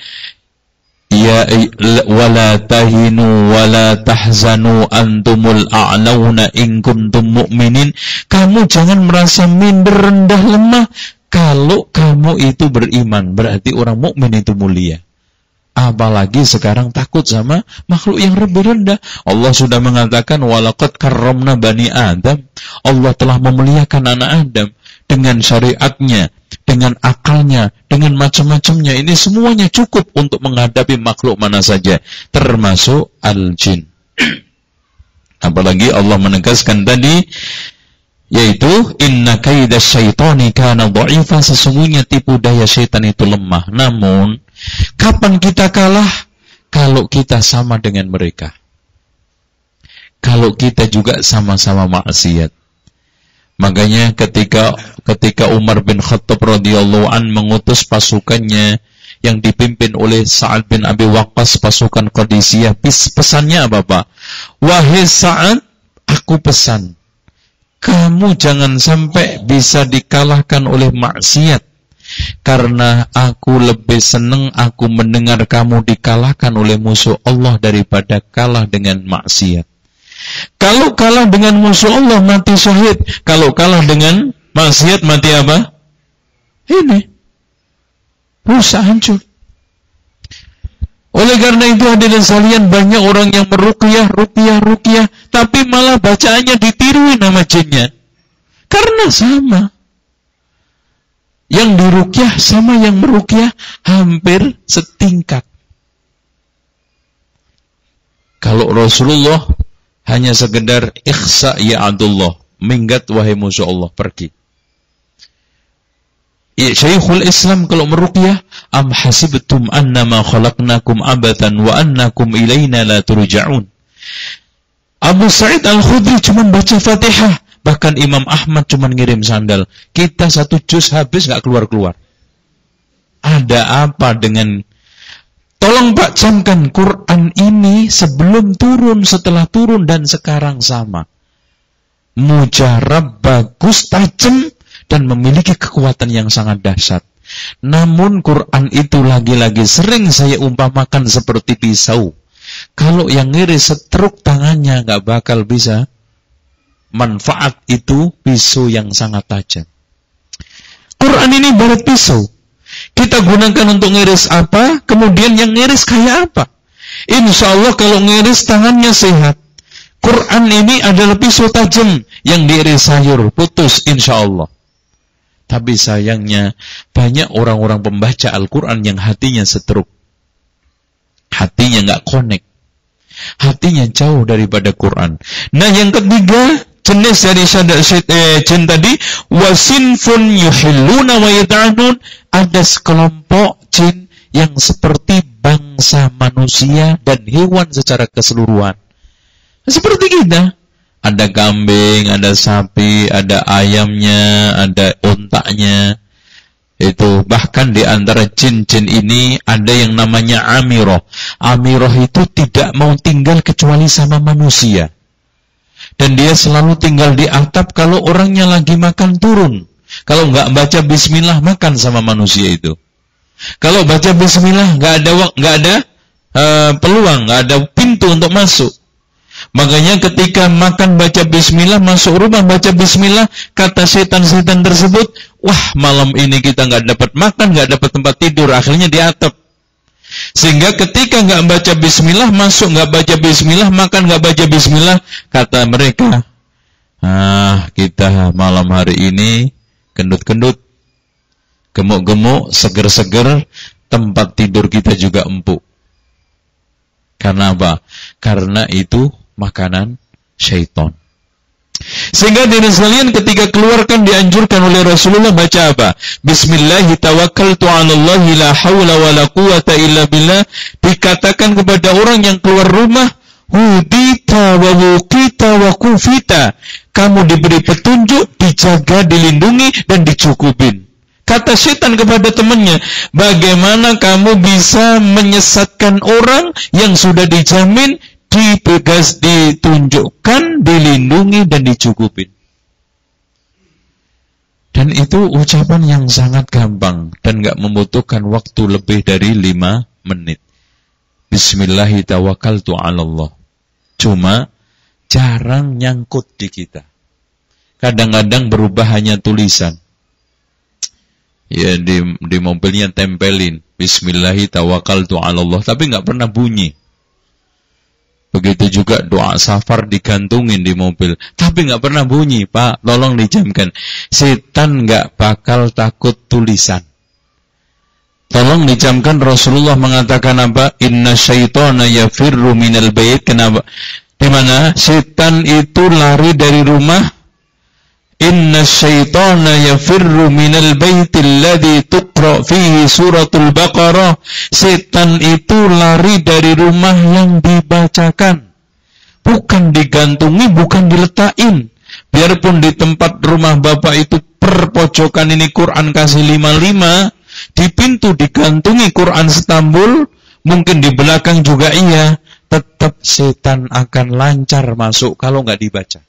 Ya wala tahinu wala tahzanu antumul a'launa in kuntum mu'minin. Kamu jangan merasa minder, rendah, lemah. Kalau kamu itu beriman, berarti orang mukmin itu mulia. Apalagi sekarang takut sama makhluk yang lebih rendah. Allah sudah mengatakan walaqad karramna bani Adam. Allah telah memuliakan anak Adam dengan syariatnya, dengan akalnya, dengan macam-macamnya. Ini semuanya cukup untuk menghadapi makhluk mana saja, termasuk al-jin. Apalagi Allah menegaskan tadi, yaitu inna kaidah syaitani kana dha'ifa. Sesungguhnya tipu daya syaitan itu lemah. Namun kapan kita kalah? Kalau kita sama dengan mereka, kalau kita juga sama-sama maksiat. Makanya ketika Umar bin Khattab radhiyallahu an mengutus pasukannya yang dipimpin oleh Sa'ad bin Abi Waqqas, pasukan Qadisiyah, pesannya apa Pak? Wahai Sa'ad, aku pesan, kamu jangan sampai bisa dikalahkan oleh maksiat, karena aku lebih senang aku mendengar kamu dikalahkan oleh musuh Allah daripada kalah dengan maksiat. Kalau kalah dengan musuh Allah mati syahid. Kalau kalah dengan maksiat mati apa? Ini rusak, hancur. Oleh karena itu hadirin sekalian, banyak orang yang meruqyah, ruqyah, tapi malah bacaannya ditiruin nama jinnya. Karena sama. Yang diruqyah sama yang meruqyah hampir setingkat. Kalau Rasulullah hanya sekedar ikhsa ya Abdullah, minggat wahai musuh Allah, pergi. Ya Syekhul Islam kalau meruqyah, am hasibtum annama khalaqnakum abatan wa annakum ilaina la turja'un. Abu Sa'id Al-Khudri cuma baca Fatihah, bahkan Imam Ahmad cuma ngirim sandal. Kita satu juz habis enggak keluar-keluar. Ada apa dengan... Tolong Pak camkan, Quran ini sebelum turun, setelah turun, dan sekarang sama. mujarab, bagus, tajam, dan memiliki kekuatan yang sangat dahsyat. Namun Quran itu lagi-lagi sering saya umpamakan seperti pisau. Kalau yang ngiris setruk tangannya nggak bakal bisa manfaat itu pisau yang sangat tajam. Quran ini ibarat pisau. Kita gunakan untuk ngiris apa, kemudian yang ngiris kayak apa. Insya Allah kalau ngiris tangannya sehat. Quran ini adalah pisau tajam yang diiris sayur, putus insya Allah. Tapi sayangnya banyak orang-orang pembaca Al-Quran yang hatinya setruk. Hatinya nggak connect. Hatinya jauh daripada Quran. Nah yang ketiga, jenis dari jin tadi, wasinfun yuhilluna wa yata'anun, ada sekelompok jin yang seperti bangsa manusia dan hewan secara keseluruhan. Seperti kita. Ada kambing, ada sapi, ada ayamnya, ada ontaknya. Itu bahkan di antara jin-jin ini ada yang namanya Amiroh. Amiroh itu tidak mau tinggal kecuali sama manusia. Dan dia selalu tinggal di atap kalau orangnya lagi makan turun. Kalau nggak baca bismillah makan sama manusia itu. Kalau baca bismillah nggak ada peluang, nggak ada pintu untuk masuk. Makanya ketika makan baca bismillah, masuk rumah baca bismillah, kata setan-setan tersebut, wah malam ini kita nggak dapat makan, nggak dapat tempat tidur, akhirnya di atap. Sehingga ketika nggak baca bismillah, masuk nggak baca bismillah, makan nggak baca bismillah, kata mereka, kita malam hari ini kendut-kendut, gemuk-gemuk, seger-seger, tempat tidur kita juga empuk. Karena apa? Karena itu makanan syaitan. Sehingga diri sekalian ketika keluarkan dianjurkan oleh Rasulullah baca apa? Bismillahi tawakkaltu 'alallahi la haula wala quwata illa billah. Dikatakan kepada orang yang keluar rumah, hudita wa wuqita wa kufita. Kamu diberi petunjuk, dijaga, dilindungi dan dicukupin. Kata setan kepada temannya, bagaimana kamu bisa menyesatkan orang yang sudah dijamin, dipegas, ditunjukkan, dilindungi, dan dicukupin. Dan itu ucapan yang sangat gampang dan gak membutuhkan waktu lebih dari 5 menit. Bismillahi tawakkaltu 'alallah. Cuma jarang nyangkut di kita. Kadang-kadang berubah hanya tulisan. Ya di mobilnya tempelin Bismillahi tawakkaltu 'alallah, tapi gak pernah bunyi. Begitu juga doa safar digantungin di mobil, tapi nggak pernah bunyi. Pak, tolong dijamkan. Setan nggak bakal takut tulisan. Tolong dijamkan. Rasulullah mengatakan apa? Inna syaitana yafirru minal bait. Kenapa? Di mana setan itu lari dari rumah. Inna syaitana yafirru minal baitil ladzi tuqra fihi suratul Baqarah. Setan itu lari dari rumah yang dibacakan, bukan digantungi, bukan diletakin. Biarpun di tempat rumah bapak itu per pojokan ini Quran kasih 55, di pintu digantungi Quran setambul, mungkin di belakang juga iya, tetap setan akan lancar masuk kalau nggak dibaca.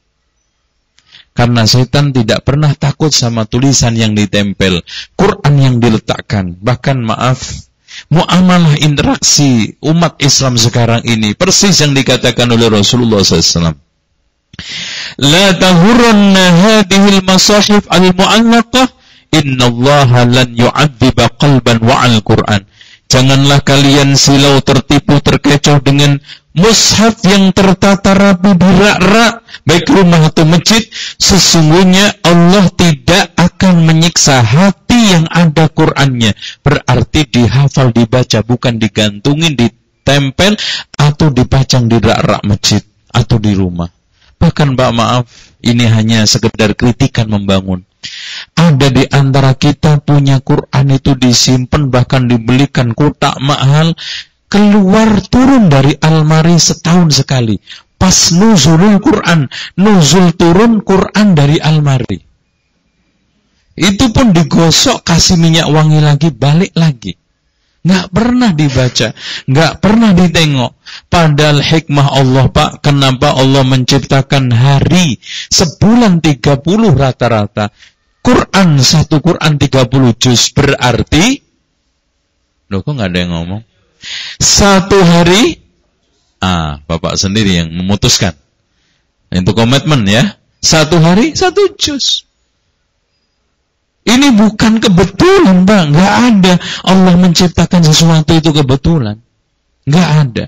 Karena setan tidak pernah takut sama tulisan yang ditempel, Quran yang diletakkan. Bahkan maaf, muamalah interaksi umat Islam sekarang ini persis yang dikatakan oleh Rasulullah SAW. La tahurranna hadhil masahif al-mu'allaqah, innallaha lan yu'adziba qalban wa'al Quran. Janganlah kalian silau, tertipu, terkecoh dengan mushaf yang tertata rapi di rak-rak, baik rumah atau masjid. Sesungguhnya Allah tidak akan menyiksa hati yang ada Qur'annya. Berarti dihafal, dibaca, bukan digantungin, ditempel, atau dipajang di rak-rak masjid atau di rumah. Bahkan Pak, maaf, ini hanya sekedar kritikan membangun. Ada di antara kita punya Quran itu disimpan, bahkan dibelikan kotak mahal, keluar turun dari almari setahun sekali. Pas nuzulul Quran, nuzul turun Quran dari almari. Itu pun digosok, kasih minyak wangi lagi, balik lagi. Nggak pernah dibaca, nggak pernah ditengok. Padahal hikmah Allah, Pak, kenapa Allah menciptakan hari sebulan 30 rata-rata. Quran, satu Quran 30 juz, berarti, loh kok nggak ada yang ngomong? Satu hari, Bapak sendiri yang memutuskan. Itu komitmen ya. Satu hari, satu juz. Ini bukan kebetulan, Pak. Nggak ada Allah menciptakan sesuatu itu kebetulan. Nggak ada.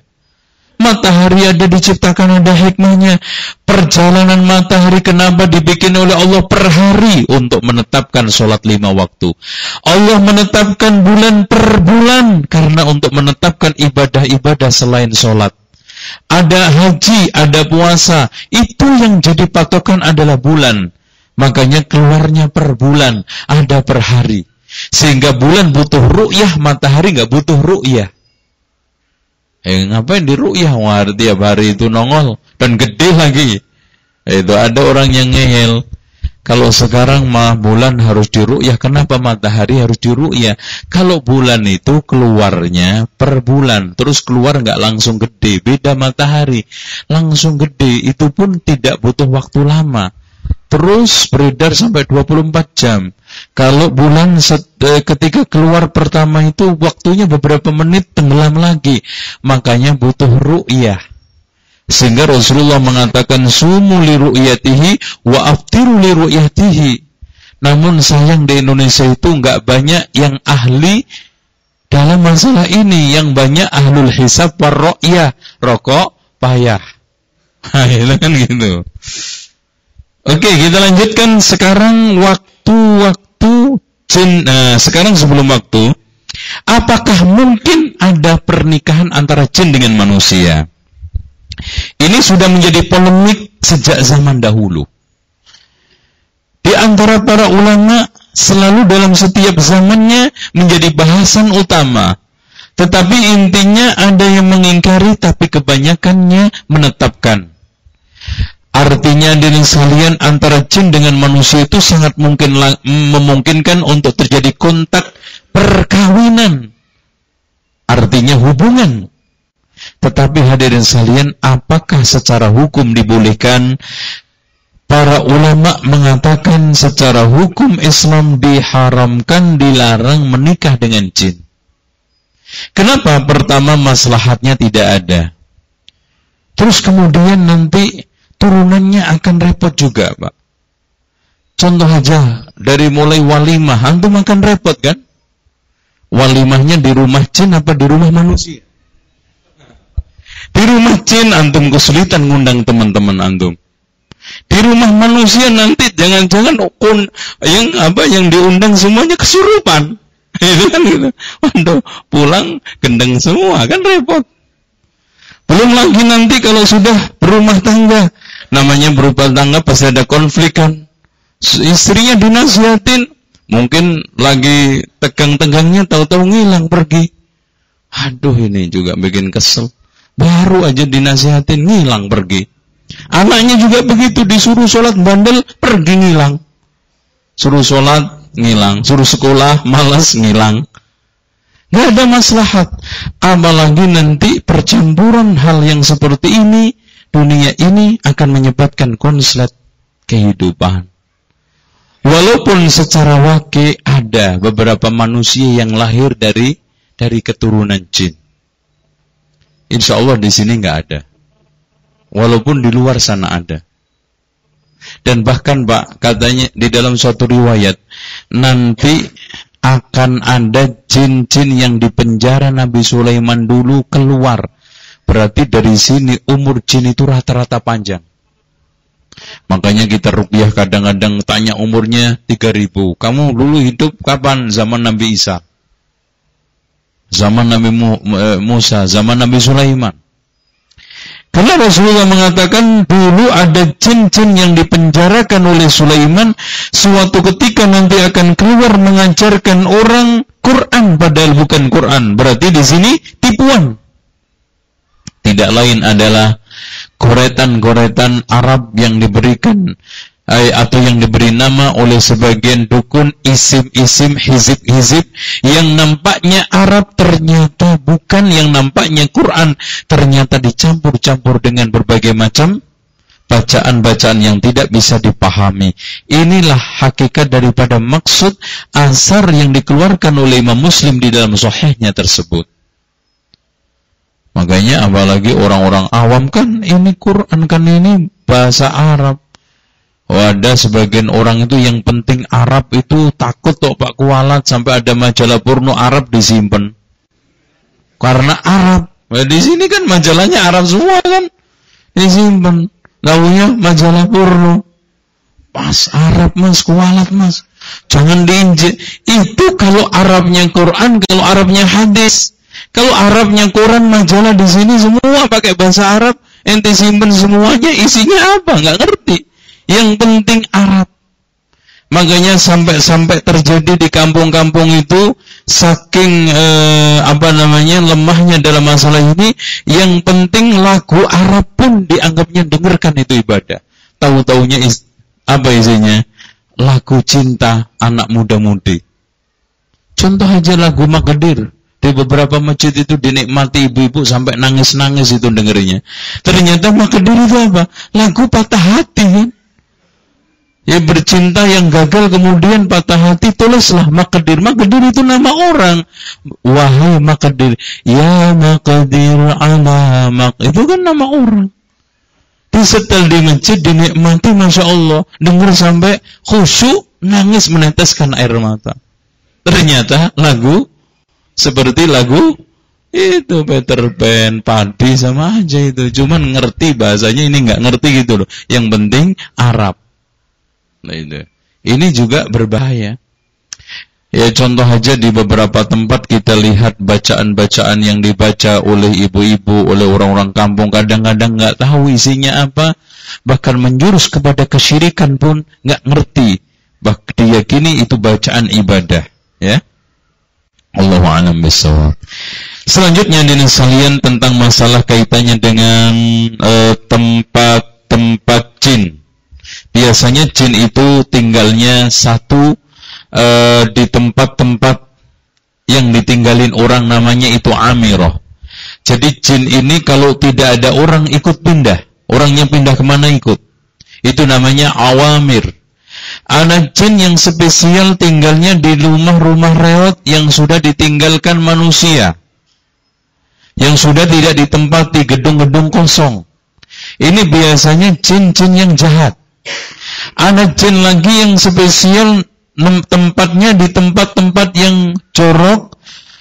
Matahari ada diciptakan, ada hikmahnya. Perjalanan matahari kenapa dibikin oleh Allah per hari untuk menetapkan sholat 5 waktu. Allah menetapkan bulan per bulan karena untuk menetapkan ibadah-ibadah selain sholat. Ada haji, ada puasa. Itu yang jadi patokan adalah bulan. Makanya keluarnya per bulan, ada per hari. Sehingga bulan butuh ru'yah, matahari nggak butuh ru'yah. Ngapain di ru'yah? Wah, tiap hari itu nongol dan gede lagi. Itu ada orang yang ngehel. Kalau sekarang mah bulan harus di ru'yah, kenapa matahari harus di ru'yah? Kalau bulan itu keluarnya per bulan, terus keluar nggak langsung gede. Beda matahari, langsung gede. Itu pun tidak butuh waktu lama. Terus beredar sampai 24 jam. Kalau bulan ketika keluar pertama itu waktunya beberapa menit tenggelam lagi. Makanya butuh ru'yah. Sehingga Rasulullah mengatakan sumu li ru'yatihi wa aftiru li ru'yatihi. Namun sayang di Indonesia itu enggak banyak yang ahli dalam masalah ini. Yang banyak ahlul hisab wa ru'yah. Rokok, payah. Itu kan gitu. Oke, kita lanjutkan sekarang waktu-waktu jin. Sekarang sebelum waktu, apakah mungkin ada pernikahan antara jin dengan manusia? Ini sudah menjadi polemik sejak zaman dahulu. Di antara para ulama selalu dalam setiap zamannya menjadi bahasan utama. Tetapi intinya ada yang mengingkari, tapi kebanyakannya menetapkan. Artinya diri sekalian antara jin dengan manusia itu sangat memungkinkan untuk terjadi kontak perkawinan. Artinya hubungan. Tetapi hadirin sekalian, apakah secara hukum dibolehkan? Para ulama mengatakan secara hukum Islam diharamkan, dilarang menikah dengan jin. Kenapa? Pertama, maslahatnya tidak ada. Terus kemudian nanti turunannya akan repot juga, Pak. Contoh aja, dari mulai walimah, antum akan repot kan? Walimahnya di rumah jin apa di rumah manusia? Di rumah jin antum kesulitan ngundang teman-teman antum. Di rumah manusia nanti jangan-jangan yang diundang semuanya kesurupan. Itu kan gitu. Waduh, pulang gendeng semua, kan repot. Belum lagi nanti kalau sudah berumah tangga, namanya berumah tangga pasti ada konflik kan. Istrinya dinasihatin, mungkin lagi tegang-tegangnya tahu-tahu ngilang pergi. Aduh, ini juga bikin kesel. Baru aja dinasihatin ngilang pergi. Anaknya juga begitu, disuruh sholat bandel pergi ngilang. Suruh sholat ngilang, suruh sekolah malas ngilang. Gak ada maslahat. Apalagi nanti percampuran hal yang seperti ini, dunia ini akan menyebabkan konslet kehidupan. Walaupun secara wakil ada beberapa manusia yang lahir dari keturunan jin. Insya Allah di sini nggak ada. Walaupun di luar sana ada. Dan bahkan Pak, katanya di dalam suatu riwayat, nanti akan ada jin-jin yang dipenjara Nabi Sulaiman dulu keluar. Berarti dari sini umur jin itu rata-rata panjang. Makanya kita ruqyah kadang-kadang tanya umurnya 3000. Kamu dulu hidup kapan? Zaman Nabi Isa, zaman Nabi Musa, zaman Nabi Sulaiman. Karena Rasulullah mengatakan dulu ada jin-jin yang dipenjarakan oleh Sulaiman, suatu ketika nanti akan keluar mengajarkan orang Quran padahal bukan Quran. Berarti di sini tipuan. Tidak lain adalah goretan-goretan Arab yang diberikan atau yang diberi nama oleh sebagian dukun isim-isim, hizib-hizib yang nampaknya Arab ternyata bukan, yang nampaknya Quran ternyata dicampur-campur dengan berbagai macam bacaan-bacaan yang tidak bisa dipahami. Inilah hakikat daripada maksud asar yang dikeluarkan oleh Imam Muslim di dalam sahihnya tersebut. Makanya apalagi orang-orang awam kan ini Quran, kan ini bahasa Arab. Ada sebagian orang itu yang penting Arab itu takut kok Pak Kualat sampai ada majalah porno Arab disimpan. Karena Arab. Nah, di sini kan majalahnya Arab semua kan disimpan. Lalunya majalah porno. Mas Arab Mas, Kualat Mas. Jangan diinjek. Itu kalau Arabnya Quran, kalau Arabnya hadis. Kalau Arabnya Quran, majalah di sini semua pakai bahasa Arab. Ente simpen semuanya, isinya apa? Nggak ngerti. Yang penting Arab. Makanya sampai terjadi di kampung-kampung itu saking lemahnya dalam masalah ini, yang penting lagu Arab pun dianggapnya dengarkan itu ibadah. Tahu-taunya apa isinya? Lagu cinta anak muda-mudi. Contoh aja lagu Magadir. Di beberapa masjid itu dinikmati ibu-ibu sampai nangis-nangis itu dengernya. Ternyata Magadir itu apa? Lagu patah hati kan? Ya, bercinta yang gagal kemudian patah hati, tulislah Maqdir. Maqdir itu nama orang. Wahai Maqdir, ya Maqdir ala itu kan nama orang. Disetel di masjid, dinikmati, Masya Allah. Dengar sampai khusyuk, nangis meneteskan air mata. Ternyata lagu seperti lagu itu Peter Pan, Padi sama aja itu. Cuman ngerti bahasanya, ini nggak ngerti gitu loh. Yang penting Arab. Nah, ini juga berbahaya. Ya, contoh aja di beberapa tempat kita lihat bacaan-bacaan yang dibaca oleh ibu-ibu, oleh orang-orang kampung, kadang-kadang nggak tahu isinya apa, bahkan menjurus kepada kesyirikan pun nggak ngerti. Bahkan diyakini itu bacaan ibadah. Ya, Allahu a'lam bishawab. Selanjutnya dina sekalian tentang masalah kaitannya dengan tempat-tempat jin. Biasanya jin itu tinggalnya satu di tempat-tempat yang ditinggalin orang, namanya itu amirah. Jadi jin ini kalau tidak ada orang ikut pindah. Orangnya pindah kemana ikut. Itu namanya awamir. Ada jin yang spesial tinggalnya di rumah-rumah reot yang sudah ditinggalkan manusia. Yang sudah tidak ditempati, gedung-gedung kosong. Ini biasanya jin-jin yang jahat. Ada jin lagi yang spesial tempatnya di tempat-tempat yang jorok,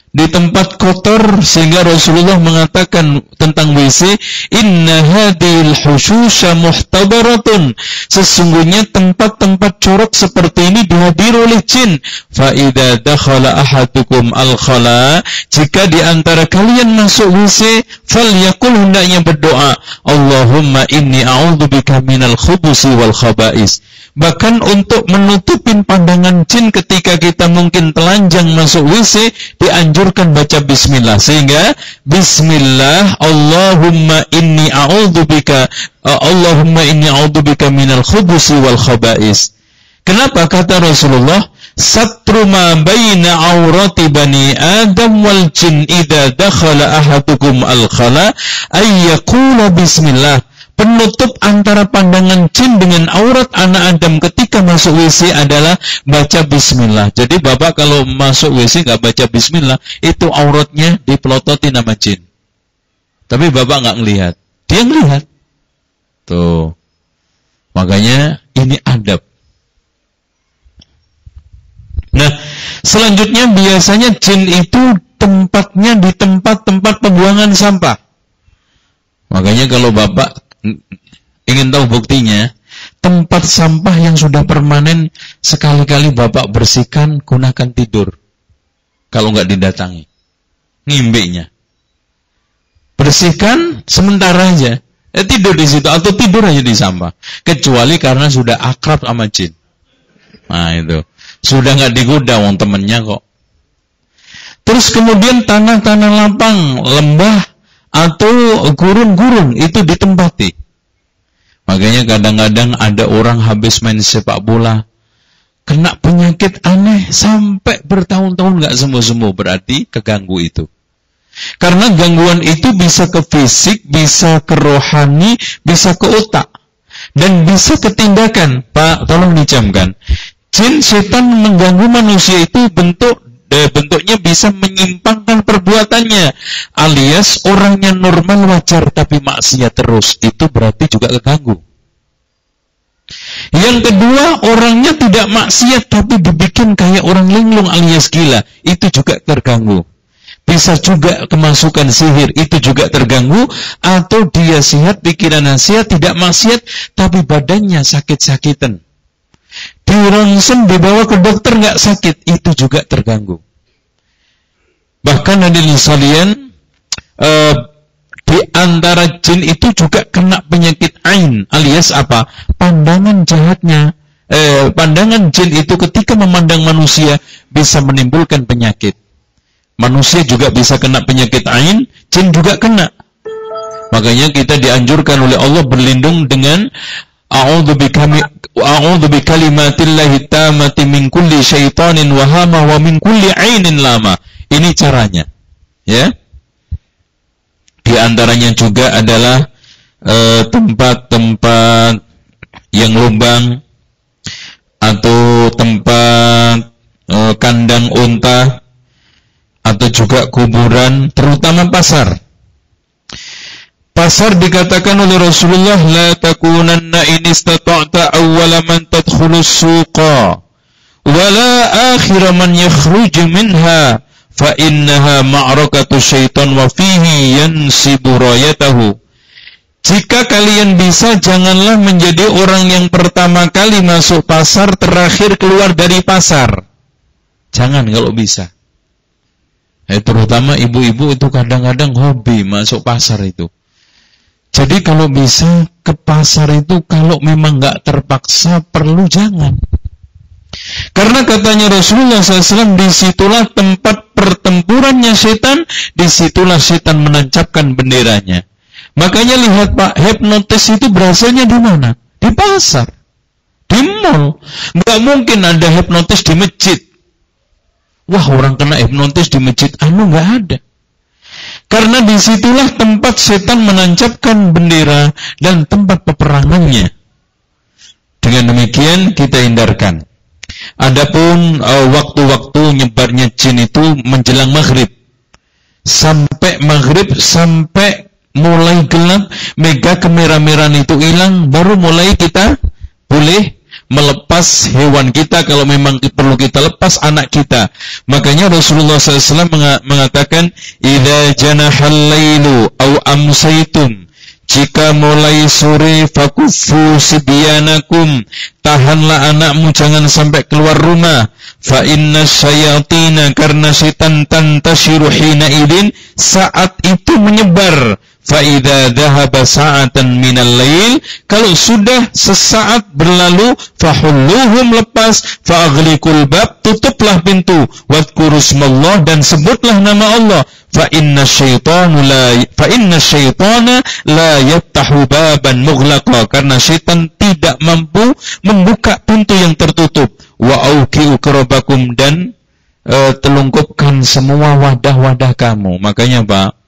di tempat kotor, sehingga Rasulullah mengatakan tentang WC, inna hadhil hushusha muhtabaratun, sesungguhnya tempat-tempat jorok seperti ini dihadir oleh jin. Fa idza dakhala ahadukum al-khala, jika di antara kalian masuk WC, falyaqul, hendaknya berdoa, Allahumma inni a'udzubika minal khubusi wal khaba'is. Bahkan untuk menutupin pandangan jin ketika kita mungkin telanjang masuk WC, dianjurkan baca bismillah. Sehingga bismillah, Allahumma inni a'udzubika minal khubusi wal khaba'is. Kenapa kata Rasulullah, satru ma baina aurati bani Adam wal jin idza dakhala ahadukum al-khala ay yaqula bismillah. Penutup antara pandangan jin dengan aurat anak Adam ketika masuk WC adalah baca bismillah. Jadi bapak kalau masuk WC nggak baca bismillah, itu auratnya dipelototi nama jin. Tapi bapak nggak ngelihat, dia ngelihat. Tuh, makanya ini adab. Nah, selanjutnya biasanya jin itu tempatnya di tempat-tempat pembuangan sampah. Makanya kalau bapak ingin tahu buktinya, tempat sampah yang sudah permanen sekali-kali bapak bersihkan, gunakan tidur. Kalau nggak didatangi, ngimbiknya. Bersihkan sementara aja, tidur di situ atau tidur aja di sampah. Kecuali karena sudah akrab sama jin. Nah itu, sudah nggak digoda, wong temennya kok. Terus kemudian tanah-tanah lapang, lembah atau gurun-gurun itu ditempati. Makanya kadang-kadang ada orang habis main sepak bola, kena penyakit aneh sampai bertahun-tahun nggak sembuh-sembuh, berarti keganggu itu. Karena gangguan itu bisa ke fisik, bisa ke rohani, bisa ke otak, dan bisa ke tindakan. Pak, tolong dicamkan. Jin, setan mengganggu manusia itu bentuknya bisa menyimpangkan perbuatannya, alias orangnya normal wajar tapi maksiat terus, itu berarti juga keganggu. Yang kedua, orangnya tidak maksiat tapi dibikin kayak orang linglung alias gila, itu juga terganggu. Bisa juga kemasukan sihir, itu juga terganggu. Atau dia sehat, pikirannya sehat, tidak maksiat tapi badannya sakit-sakitan, di ronsen dibawa ke dokter nggak sakit, itu juga terganggu. Bahkan hadirin sekalian, di antara jin itu juga kena penyakit ain, alias apa? Pandangan jahatnya. Pandangan jin itu ketika memandang manusia bisa menimbulkan penyakit. Manusia juga bisa kena penyakit ain, jin juga kena. Makanya kita dianjurkan oleh Allah berlindung dengan A'udzu bikalimatillahi tammati min kulli syaitanin wahama wa min kulli ainin lama. Ini caranya. Ya. Di antaranya juga adalah tempat-tempat yang lubang atau tempat kandang unta atau juga kuburan, terutama pasar. Pasar dikatakan oleh Rasulullah, la takunanna in istata'ta awwala man tadkhulus suqa wa la akhira man yakhruju minha fa innaha ma'rakatu syaitan wa fihi yansibu rayatahu. Jika kalian bisa, janganlah menjadi orang yang pertama kali masuk pasar, terakhir keluar dari pasar. Jangan kalau bisa. Terutama ibu-ibu itu kadang-kadang hobi masuk pasar itu. Jadi kalau bisa ke pasar itu kalau memang nggak terpaksa, perlu jangan. Karena katanya Rasulullah SAW, disitulah tempat pertempurannya setan, disitulah setan menancapkan benderanya. Makanya lihat Pak, hipnotis itu berasalnya di mana? Di pasar, di mall. Nggak mungkin ada hipnotis di masjid. Wah, orang kena hipnotis di masjid, nggak ada. Karena disitulah tempat setan menancapkan bendera dan tempat peperangannya. Dengan demikian kita hindarkan. Adapun waktu-waktu nyebarnya jin itu menjelang maghrib. Sampai maghrib, sampai mulai gelap, mega kemerah-merahan itu hilang, baru mulai kita boleh melepas hewan kita kalau memang perlu kita lepas anak kita. Makanya Rasulullah SAW mengatakan, idza janahal lailu aw amsaytum, jika mulai sore fakuffu sibyanakum, tahanlah anakmu jangan sampai keluar rumah. Fa inna syayatina, karena setan tantashiru hina idin, saat itu menyebar. Fa idza dhahaba sa'atan minal lail, kalau sudah sesaat berlalu, fahulluhum, lepas, fa'aghliqul bab, tutuplah pintu, wadhkurusmallah, dan sebutlah nama Allah. Fa inna syaitana la yaftahu baban mughlaqa, karena syaitan tidak mampu membuka pintu yang tertutup. Wa auqi'u karabakum, dan telungkupkan semua wadah-wadah kamu. Makanya Pak,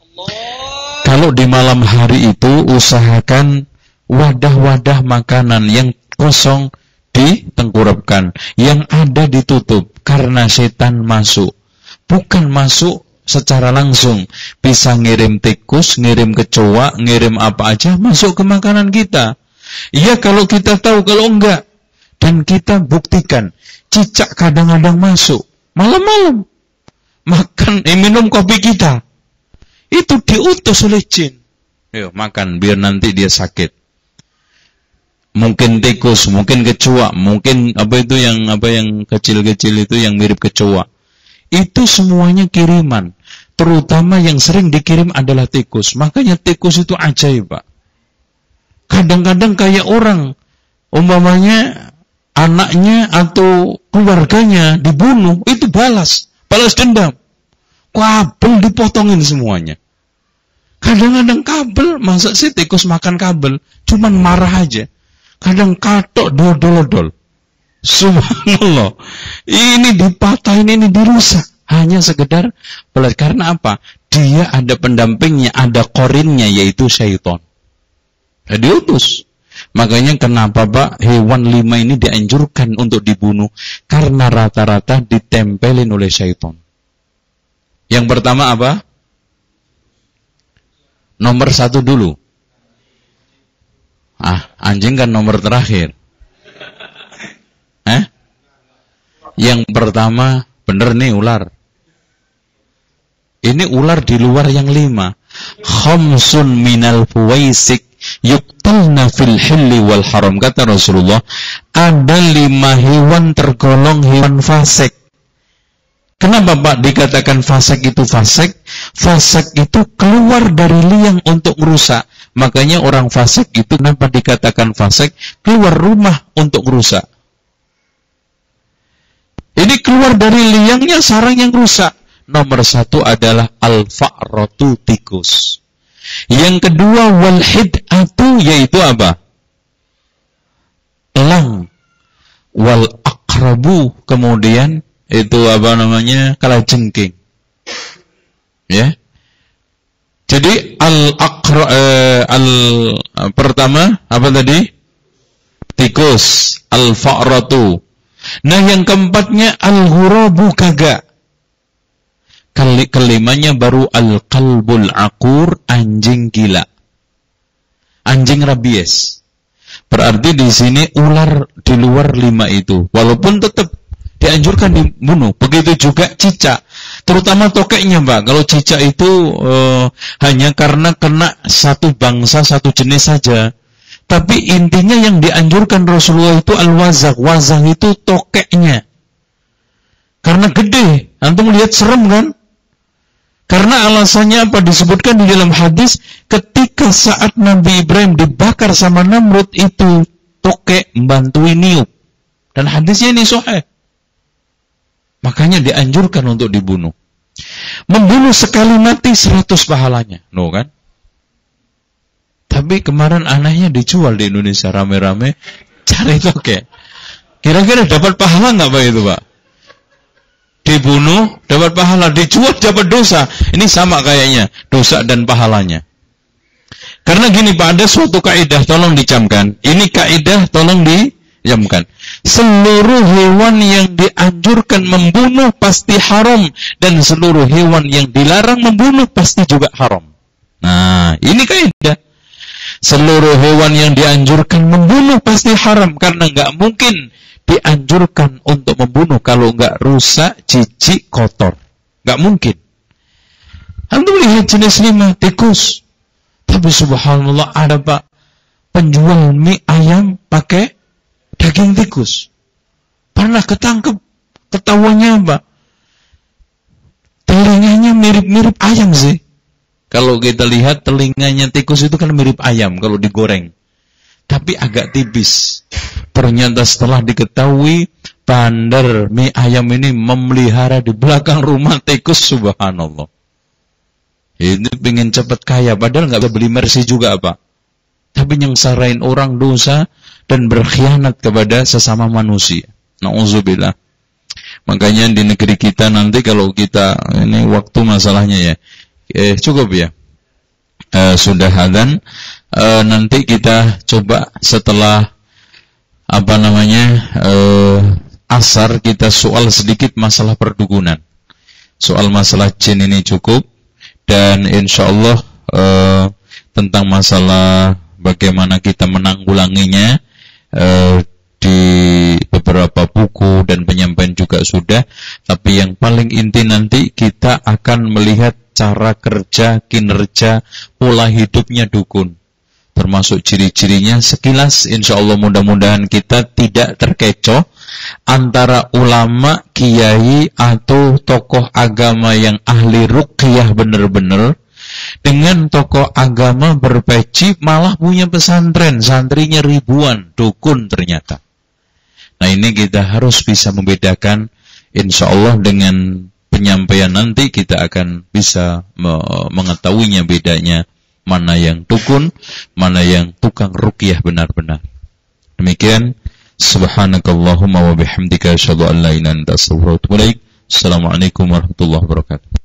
kalau di malam hari itu usahakan wadah-wadah makanan yang kosong ditengkurapkan, yang ada ditutup, karena setan masuk. Bukan masuk secara langsung, bisa ngirim tikus, ngirim kecoa, ngirim apa aja masuk ke makanan kita. Iya kalau kita tahu, kalau enggak, dan kita buktikan, cicak kadang-kadang masuk malam-malam makan, minum kopi kita. Itu diutus oleh jin. Yuk makan biar nanti dia sakit. Mungkin tikus, mungkin kecoa, mungkin apa yang kecil-kecil itu yang mirip kecoa. Itu semuanya kiriman. Terutama yang sering dikirim adalah tikus. Makanya tikus itu ajaib, Pak. Kadang-kadang kayak orang, umpamanya anaknya atau keluarganya dibunuh, itu balas dendam. Kabel dipotongin semuanya. Kadang-kadang kabel, masa sih tikus makan kabel? Cuman marah aja. Kadang katok dodol-dodol. Subhanallah. Ini dipatahin, ini dirusak. Hanya sekedar karena apa? Dia ada pendampingnya, ada korinnya, yaitu syaitan. Diutus. Makanya kenapa Pak, hewan 5 ini dianjurkan untuk dibunuh? Karena rata-rata ditempelin oleh syaitan. Yang pertama apa? Nomor 1 dulu. Anjing kan nomor terakhir. Yang pertama, bener nih ular. Ini ular di luar yang 5. Khamsun minal fuwaisik yuktalna fil hilli wal haram. Kata Rasulullah, ada 5 hewan tergolong hewan fasik. Kenapa Pak dikatakan fasik itu fasik? Fasik itu keluar dari liang untuk merusak. Makanya orang fasik itu kenapa dikatakan fasik? Keluar rumah untuk merusak. Ini keluar dari liangnya, sarang yang rusak. Nomor 1 adalah al-fa'ratu, tikus. Yang kedua wal-hid'atu, yaitu apa? Elang. Wal-aqrabu, kemudian itu apa namanya? Kalajengking. Ya. Jadi pertama apa tadi? Tikus, al-fa'ratu. Nah, yang keempatnya al-ghurabu, gagak. Kelimanya baru al-qalbul aqur, anjing gila. Anjing rabies. Berarti di sini ular di luar 5 itu. Walaupun tetap dianjurkan dibunuh. Begitu juga cicak. Terutama tokeknya, Mbak. Kalau cicak itu hanya karena kena satu bangsa, satu jenis saja. Tapi intinya yang dianjurkan Rasulullah itu al-wazak. Wazak itu tokeknya. Karena gede. Antum lihat serem kan? Karena alasannya apa? Disebutkan di dalam hadis, ketika saat Nabi Ibrahim dibakar sama Namrud, itu tokek membantui niup. Dan hadisnya ini sahih. Makanya dianjurkan untuk dibunuh. Membunuh sekali mati 100 pahalanya. No kan? Tapi kemarin anehnya dijual di Indonesia rame-rame, cari tokek. Kira-kira dapat pahala nggak Pak itu Pak? Dibunuh dapat pahala, dijual dapat dosa. Ini sama kayaknya, dosa dan pahalanya. Karena gini Pak, ada suatu kaidah, tolong dicamkan. Ini kaidah tolong dijamkan. Seluruh hewan yang dianjurkan membunuh pasti haram, dan seluruh hewan yang dilarang membunuh pasti juga haram. Nah, ini kaidah. Seluruh hewan yang dianjurkan membunuh pasti haram, karena nggak mungkin dianjurkan untuk membunuh kalau nggak rusak, jijik, kotor. Nggak mungkin. Antum lihat jenis 5, tikus. Tapi subhanallah ada Pak penjual mie ayam pakai daging tikus. Pernah ketangkep. Ketahuannya apa? Telinganya mirip-mirip ayam sih. Kalau kita lihat telinganya tikus itu kan mirip ayam kalau digoreng. Tapi agak tipis. Ternyata setelah diketahui, bandar mie ayam ini memelihara di belakang rumah tikus, subhanallah. Ini pengen cepat kaya, padahal nggak bisa beli Mercy juga Pak. Tapi nyengsarain orang dosa dan berkhianat kepada sesama manusia. Na'udzubillah. Makanya di negeri kita nanti kalau kita, ini waktu masalahnya ya. Cukup ya. Sudah adzan. Nanti kita coba setelah asar kita soal sedikit masalah perdukunan. Soal masalah jin ini cukup, dan insyaallah tentang masalah bagaimana kita menanggulanginya di beberapa buku dan penyampaian juga sudah. Tapi yang paling inti nanti kita akan melihat cara kerja, kinerja, pola hidupnya dukun. Termasuk ciri-cirinya sekilas, insya Allah mudah-mudahan kita tidak terkecoh antara ulama, kiai, atau tokoh agama yang ahli ruqyah benar-benar dengan tokoh agama berpeci malah punya pesantren, santrinya ribuan, dukun ternyata. Nah ini kita harus bisa membedakan insya Allah dengan penyampaian nanti kita akan bisa mengetahuinya bedanya mana yang dukun, mana yang tukang ruqyah benar-benar. Demikian, subhanakallahumma wa bihamdika asyhadu an la ilaha illa anta astaghfiruka wa atubu ilaik. Assalamualaikum warahmatullahi wabarakatuh.